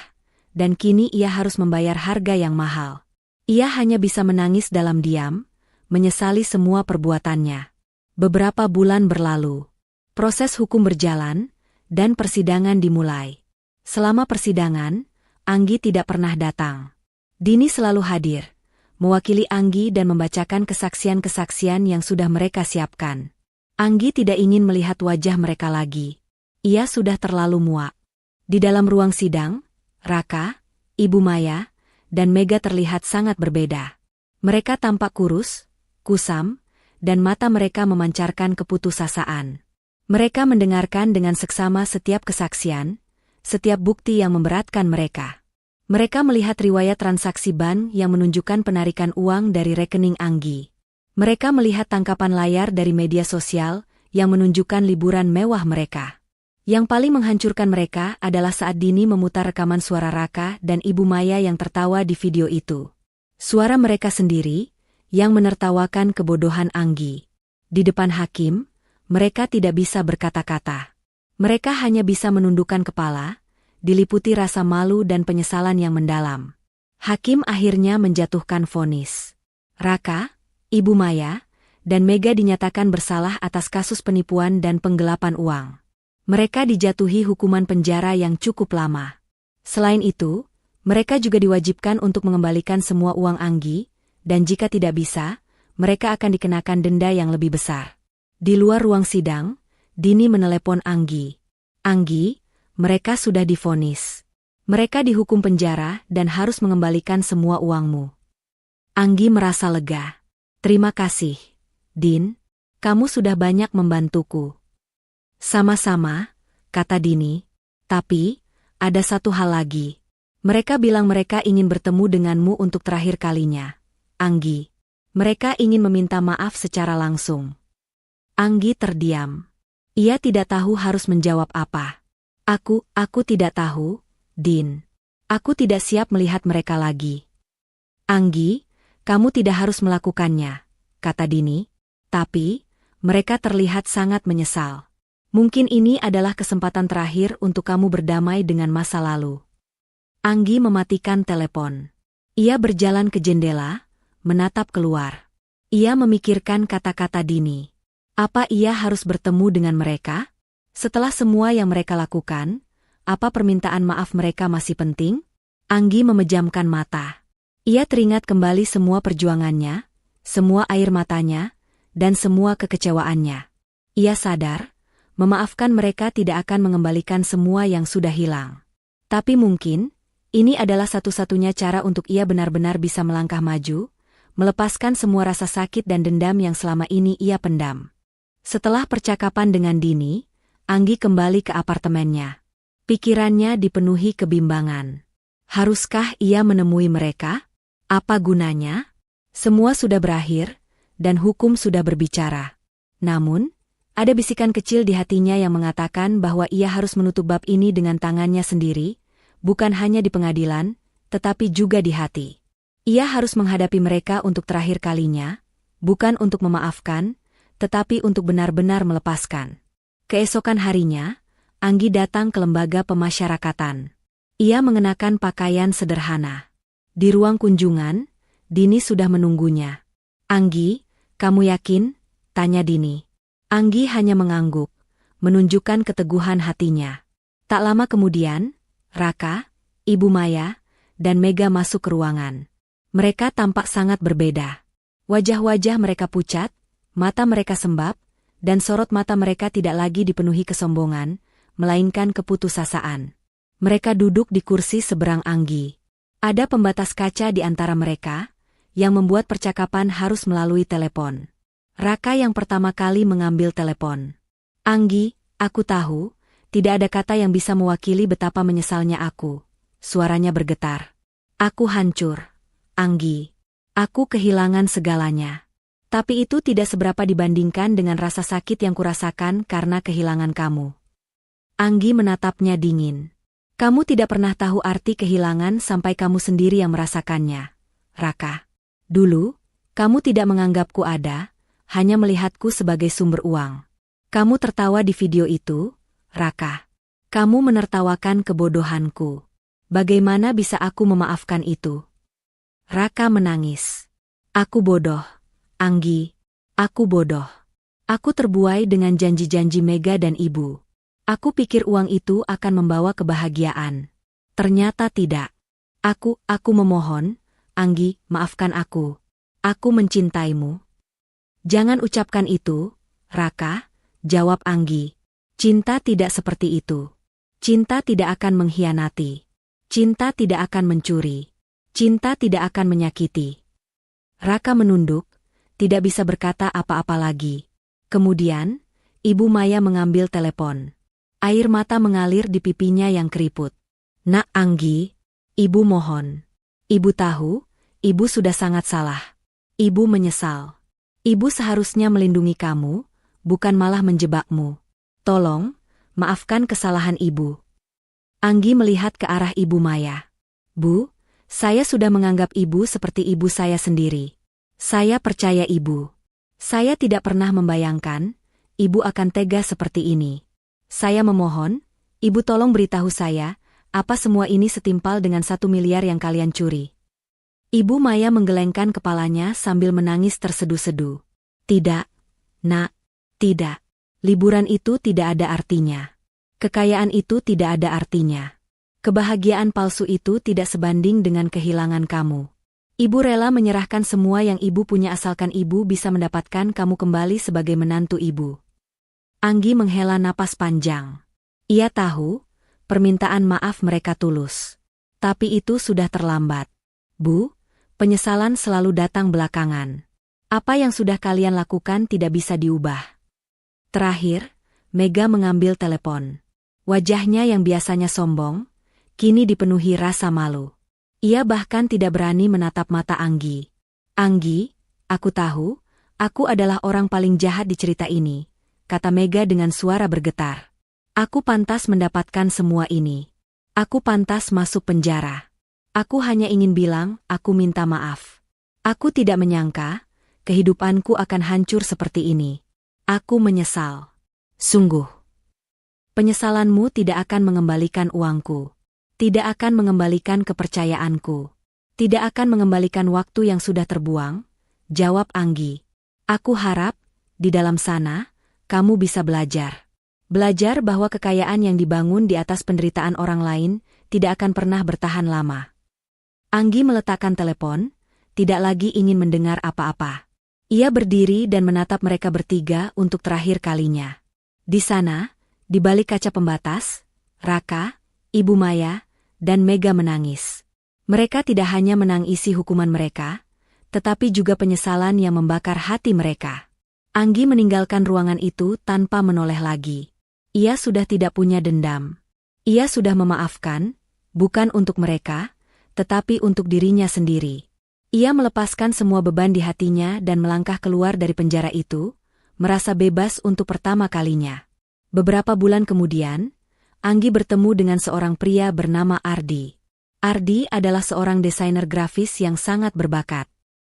dan kini ia harus membayar harga yang mahal. Ia hanya bisa menangis dalam diam, menyesali semua perbuatannya. Beberapa bulan berlalu. Proses hukum berjalan, dan persidangan dimulai. Selama persidangan, Anggi tidak pernah datang. Dini selalu hadir, mewakili Anggi dan membacakan kesaksian-kesaksian yang sudah mereka siapkan. Anggi tidak ingin melihat wajah mereka lagi. Ia sudah terlalu muak. Di dalam ruang sidang, Raka, Ibu Maya, dan Mega terlihat sangat berbeda. Mereka tampak kurus, kusam, dan mata mereka memancarkan keputusasaan. Mereka mendengarkan dengan seksama setiap kesaksian, setiap bukti yang memberatkan mereka. Mereka melihat riwayat transaksi bank yang menunjukkan penarikan uang dari rekening Anggi. Mereka melihat tangkapan layar dari media sosial yang menunjukkan liburan mewah mereka. Yang paling menghancurkan mereka adalah saat Dini memutar rekaman suara Raka dan Ibu Maya yang tertawa di video itu. Suara mereka sendiri, yang menertawakan kebodohan Anggi. Di depan hakim, mereka tidak bisa berkata-kata. Mereka hanya bisa menundukkan kepala, diliputi rasa malu dan penyesalan yang mendalam. Hakim akhirnya menjatuhkan vonis. Raka, Ibu Maya, dan Mega dinyatakan bersalah atas kasus penipuan dan penggelapan uang. Mereka dijatuhi hukuman penjara yang cukup lama. Selain itu, mereka juga diwajibkan untuk mengembalikan semua uang Anggi, dan jika tidak bisa, mereka akan dikenakan denda yang lebih besar. Di luar ruang sidang, Dini menelepon Anggi. Anggi, mereka sudah divonis. Mereka dihukum penjara dan harus mengembalikan semua uangmu. Anggi merasa lega. Terima kasih, Din. Kamu sudah banyak membantuku. Sama-sama, kata Dini. Tapi, ada satu hal lagi. Mereka bilang mereka ingin bertemu denganmu untuk terakhir kalinya. Anggi. Mereka ingin meminta maaf secara langsung. Anggi terdiam. Ia tidak tahu harus menjawab apa. Aku tidak tahu, Din. Aku tidak siap melihat mereka lagi. Anggi, kamu tidak harus melakukannya, kata Dini. Tapi, mereka terlihat sangat menyesal. Mungkin ini adalah kesempatan terakhir untuk kamu berdamai dengan masa lalu. Anggi mematikan telepon. Ia berjalan ke jendela, menatap keluar. Ia memikirkan kata-kata Dini. Apa ia harus bertemu dengan mereka? Setelah semua yang mereka lakukan, apa permintaan maaf mereka masih penting? Anggi memejamkan mata. Ia teringat kembali semua perjuangannya, semua air matanya, dan semua kekecewaannya. Ia sadar, memaafkan mereka tidak akan mengembalikan semua yang sudah hilang. Tapi mungkin, ini adalah satu-satunya cara untuk ia benar-benar bisa melangkah maju, melepaskan semua rasa sakit dan dendam yang selama ini ia pendam. Setelah percakapan dengan Dini, Anggi kembali ke apartemennya. Pikirannya dipenuhi kebimbangan. Haruskah ia menemui mereka? Apa gunanya? Semua sudah berakhir, dan hukum sudah berbicara. Namun, ada bisikan kecil di hatinya yang mengatakan bahwa ia harus menutup bab ini dengan tangannya sendiri, bukan hanya di pengadilan, tetapi juga di hati. Ia harus menghadapi mereka untuk terakhir kalinya, bukan untuk memaafkan, tetapi untuk benar-benar melepaskan. Keesokan harinya, Anggi datang ke lembaga pemasyarakatan. Ia mengenakan pakaian sederhana. Di ruang kunjungan, Dini sudah menunggunya. "Anggi, kamu yakin?" tanya Dini. Anggi hanya mengangguk, menunjukkan keteguhan hatinya. Tak lama kemudian, Raka, Ibu Maya, dan Mega masuk ke ruangan. Mereka tampak sangat berbeda. Wajah-wajah mereka pucat, mata mereka sembab, dan sorot mata mereka tidak lagi dipenuhi kesombongan, melainkan keputusasaan. Mereka duduk di kursi seberang Anggi. Ada pembatas kaca di antara mereka, yang membuat percakapan harus melalui telepon. Raka yang pertama kali mengambil telepon. "Anggi, aku tahu, tidak ada kata yang bisa mewakili betapa menyesalnya aku." Suaranya bergetar. "Aku hancur, Anggi. Aku kehilangan segalanya. Tapi itu tidak seberapa dibandingkan dengan rasa sakit yang kurasakan karena kehilangan kamu." Anggi menatapnya dingin. "Kamu tidak pernah tahu arti kehilangan sampai kamu sendiri yang merasakannya, Raka. Dulu, kamu tidak menganggapku ada, hanya melihatku sebagai sumber uang. Kamu tertawa di video itu, Raka. Kamu menertawakan kebodohanku. Bagaimana bisa aku memaafkan itu?" Raka menangis. "Aku bodoh, Anggi. Aku bodoh. Aku terbuai dengan janji-janji Mega dan Ibu. Aku pikir uang itu akan membawa kebahagiaan. Ternyata tidak. Aku memohon, Anggi, maafkan aku. Aku mencintaimu." "Jangan ucapkan itu, Raka," jawab Anggi. "Cinta tidak seperti itu. Cinta tidak akan mengkhianati. Cinta tidak akan mencuri. Cinta tidak akan menyakiti." Raka menunduk, tidak bisa berkata apa-apa lagi. Kemudian, Ibu Maya mengambil telepon. Air mata mengalir di pipinya yang keriput. "Nak Anggi, Ibu mohon. Ibu tahu, Ibu sudah sangat salah. Ibu menyesal. Ibu seharusnya melindungi kamu, bukan malah menjebakmu. Tolong, maafkan kesalahan Ibu." Anggi melihat ke arah Ibu Maya. "Bu, saya sudah menganggap Ibu seperti ibu saya sendiri. Saya percaya Ibu. Saya tidak pernah membayangkan, Ibu akan tega seperti ini. Saya memohon, Ibu tolong beritahu saya, apa semua ini setimpal dengan 1 miliar yang kalian curi?" Ibu Maya menggelengkan kepalanya sambil menangis terseduh-seduh. "Tidak, Nak, tidak. Liburan itu tidak ada artinya. Kekayaan itu tidak ada artinya. Kebahagiaan palsu itu tidak sebanding dengan kehilangan kamu. Ibu rela menyerahkan semua yang Ibu punya asalkan Ibu bisa mendapatkan kamu kembali sebagai menantu Ibu." Anggi menghela napas panjang. Ia tahu, permintaan maaf mereka tulus. Tapi itu sudah terlambat. "Bu, penyesalan selalu datang belakangan. Apa yang sudah kalian lakukan tidak bisa diubah." Terakhir, Mega mengambil telepon. Wajahnya yang biasanya sombong, kini dipenuhi rasa malu. Ia bahkan tidak berani menatap mata Anggi. "Anggi, aku tahu, aku adalah orang paling jahat di cerita ini," kata Mega dengan suara bergetar. "Aku pantas mendapatkan semua ini. Aku pantas masuk penjara. Aku hanya ingin bilang, aku minta maaf. Aku tidak menyangka, kehidupanku akan hancur seperti ini. Aku menyesal. Sungguh. Penyesalanmu tidak akan mengembalikan uangku. Tidak akan mengembalikan kepercayaanku. Tidak akan mengembalikan waktu yang sudah terbuang, jawab Anggi. Aku harap, di dalam sana, kamu bisa belajar. Belajar bahwa kekayaan yang dibangun di atas penderitaan orang lain tidak akan pernah bertahan lama. Anggi meletakkan telepon, tidak lagi ingin mendengar apa-apa. Ia berdiri dan menatap mereka bertiga untuk terakhir kalinya. Di sana, di balik kaca pembatas, Raka, Ibu Maya, dan Mega menangis. Mereka tidak hanya menangisi hukuman mereka, tetapi juga penyesalan yang membakar hati mereka. Anggi meninggalkan ruangan itu tanpa menoleh lagi. Ia sudah tidak punya dendam. Ia sudah memaafkan, bukan untuk mereka, tetapi untuk dirinya sendiri. Ia melepaskan semua beban di hatinya dan melangkah keluar dari penjara itu, merasa bebas untuk pertama kalinya. Beberapa bulan kemudian, Anggi bertemu dengan seorang pria bernama Ardi. Ardi adalah seorang desainer grafis yang sangat berbakat.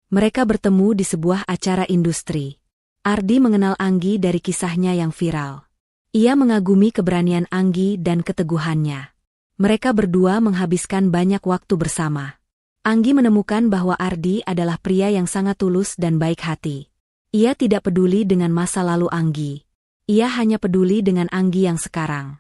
Mereka bertemu di sebuah acara industri. Ardi mengenal Anggi dari kisahnya yang viral. Ia mengagumi keberanian Anggi dan keteguhannya. Mereka berdua menghabiskan banyak waktu bersama. Anggi menemukan bahwa Ardi adalah pria yang sangat tulus dan baik hati. Ia tidak peduli dengan masa lalu Anggi. Ia hanya peduli dengan Anggi yang sekarang.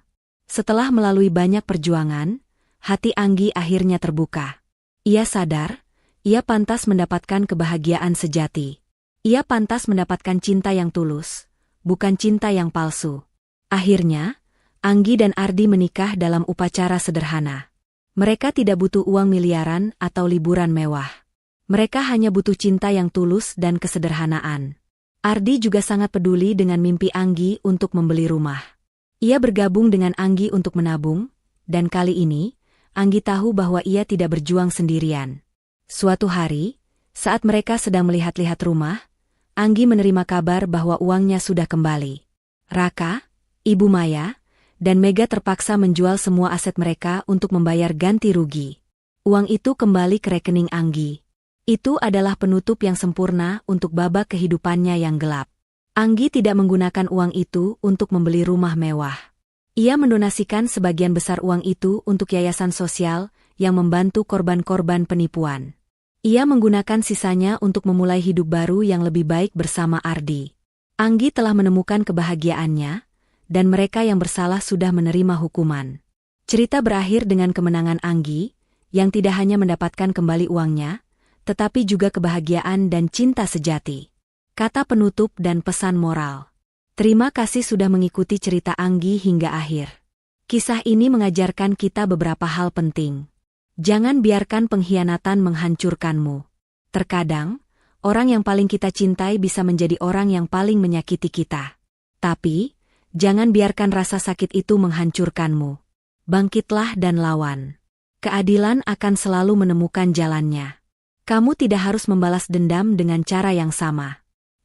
Setelah melalui banyak perjuangan, hati Anggi akhirnya terbuka. Ia sadar, ia pantas mendapatkan kebahagiaan sejati. Ia pantas mendapatkan cinta yang tulus, bukan cinta yang palsu. Akhirnya, Anggi dan Ardi menikah dalam upacara sederhana. Mereka tidak butuh uang miliaran atau liburan mewah. Mereka hanya butuh cinta yang tulus dan kesederhanaan. Ardi juga sangat peduli dengan mimpi Anggi untuk membeli rumah. Ia bergabung dengan Anggi untuk menabung, dan kali ini, Anggi tahu bahwa ia tidak berjuang sendirian. Suatu hari, saat mereka sedang melihat-lihat rumah, Anggi menerima kabar bahwa uangnya sudah kembali. Raka, Ibu Maya, dan Mega terpaksa menjual semua aset mereka untuk membayar ganti rugi. Uang itu kembali ke rekening Anggi. Itu adalah penutup yang sempurna untuk babak kehidupannya yang gelap. Anggi tidak menggunakan uang itu untuk membeli rumah mewah. Ia mendonasikan sebagian besar uang itu untuk yayasan sosial yang membantu korban-korban penipuan. Ia menggunakan sisanya untuk memulai hidup baru yang lebih baik bersama Ardi. Anggi telah menemukan kebahagiaannya, dan mereka yang bersalah sudah menerima hukuman. Cerita berakhir dengan kemenangan Anggi, yang tidak hanya mendapatkan kembali uangnya, tetapi juga kebahagiaan dan cinta sejati. Kata penutup dan pesan moral. Terima kasih sudah mengikuti cerita Anggi hingga akhir. Kisah ini mengajarkan kita beberapa hal penting. Jangan biarkan pengkhianatan menghancurkanmu. Terkadang, orang yang paling kita cintai bisa menjadi orang yang paling menyakiti kita. Tapi, jangan biarkan rasa sakit itu menghancurkanmu. Bangkitlah dan lawan. Keadilan akan selalu menemukan jalannya. Kamu tidak harus membalas dendam dengan cara yang sama.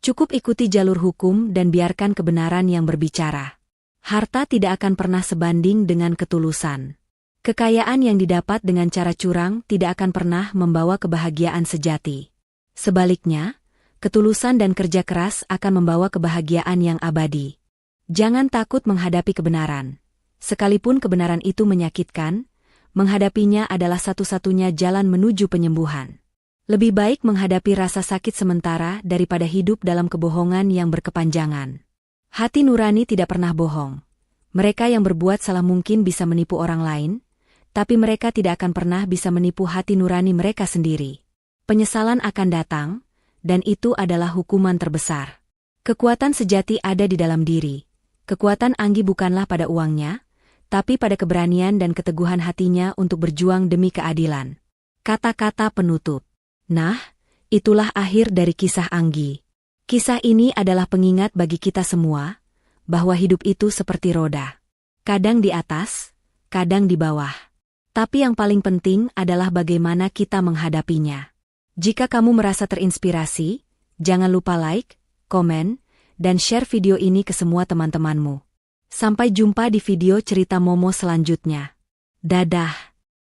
Cukup ikuti jalur hukum dan biarkan kebenaran yang berbicara. Harta tidak akan pernah sebanding dengan ketulusan. Kekayaan yang didapat dengan cara curang tidak akan pernah membawa kebahagiaan sejati. Sebaliknya, ketulusan dan kerja keras akan membawa kebahagiaan yang abadi. Jangan takut menghadapi kebenaran. Sekalipun kebenaran itu menyakitkan, menghadapinya adalah satu-satunya jalan menuju penyembuhan. Lebih baik menghadapi rasa sakit sementara daripada hidup dalam kebohongan yang berkepanjangan. Hati nurani tidak pernah bohong. Mereka yang berbuat salah mungkin bisa menipu orang lain, tapi mereka tidak akan pernah bisa menipu hati nurani mereka sendiri. Penyesalan akan datang, dan itu adalah hukuman terbesar. Kekuatan sejati ada di dalam diri. Kekuatan Anggi bukanlah pada uangnya, tapi pada keberanian dan keteguhan hatinya untuk berjuang demi keadilan. Kata-kata penutup. Nah, itulah akhir dari kisah Anggi. Kisah ini adalah pengingat bagi kita semua, bahwa hidup itu seperti roda. Kadang di atas, kadang di bawah. Tapi yang paling penting adalah bagaimana kita menghadapinya. Jika kamu merasa terinspirasi, jangan lupa like, komen, dan share video ini ke semua teman-temanmu. Sampai jumpa di video cerita Momo selanjutnya. Dadah.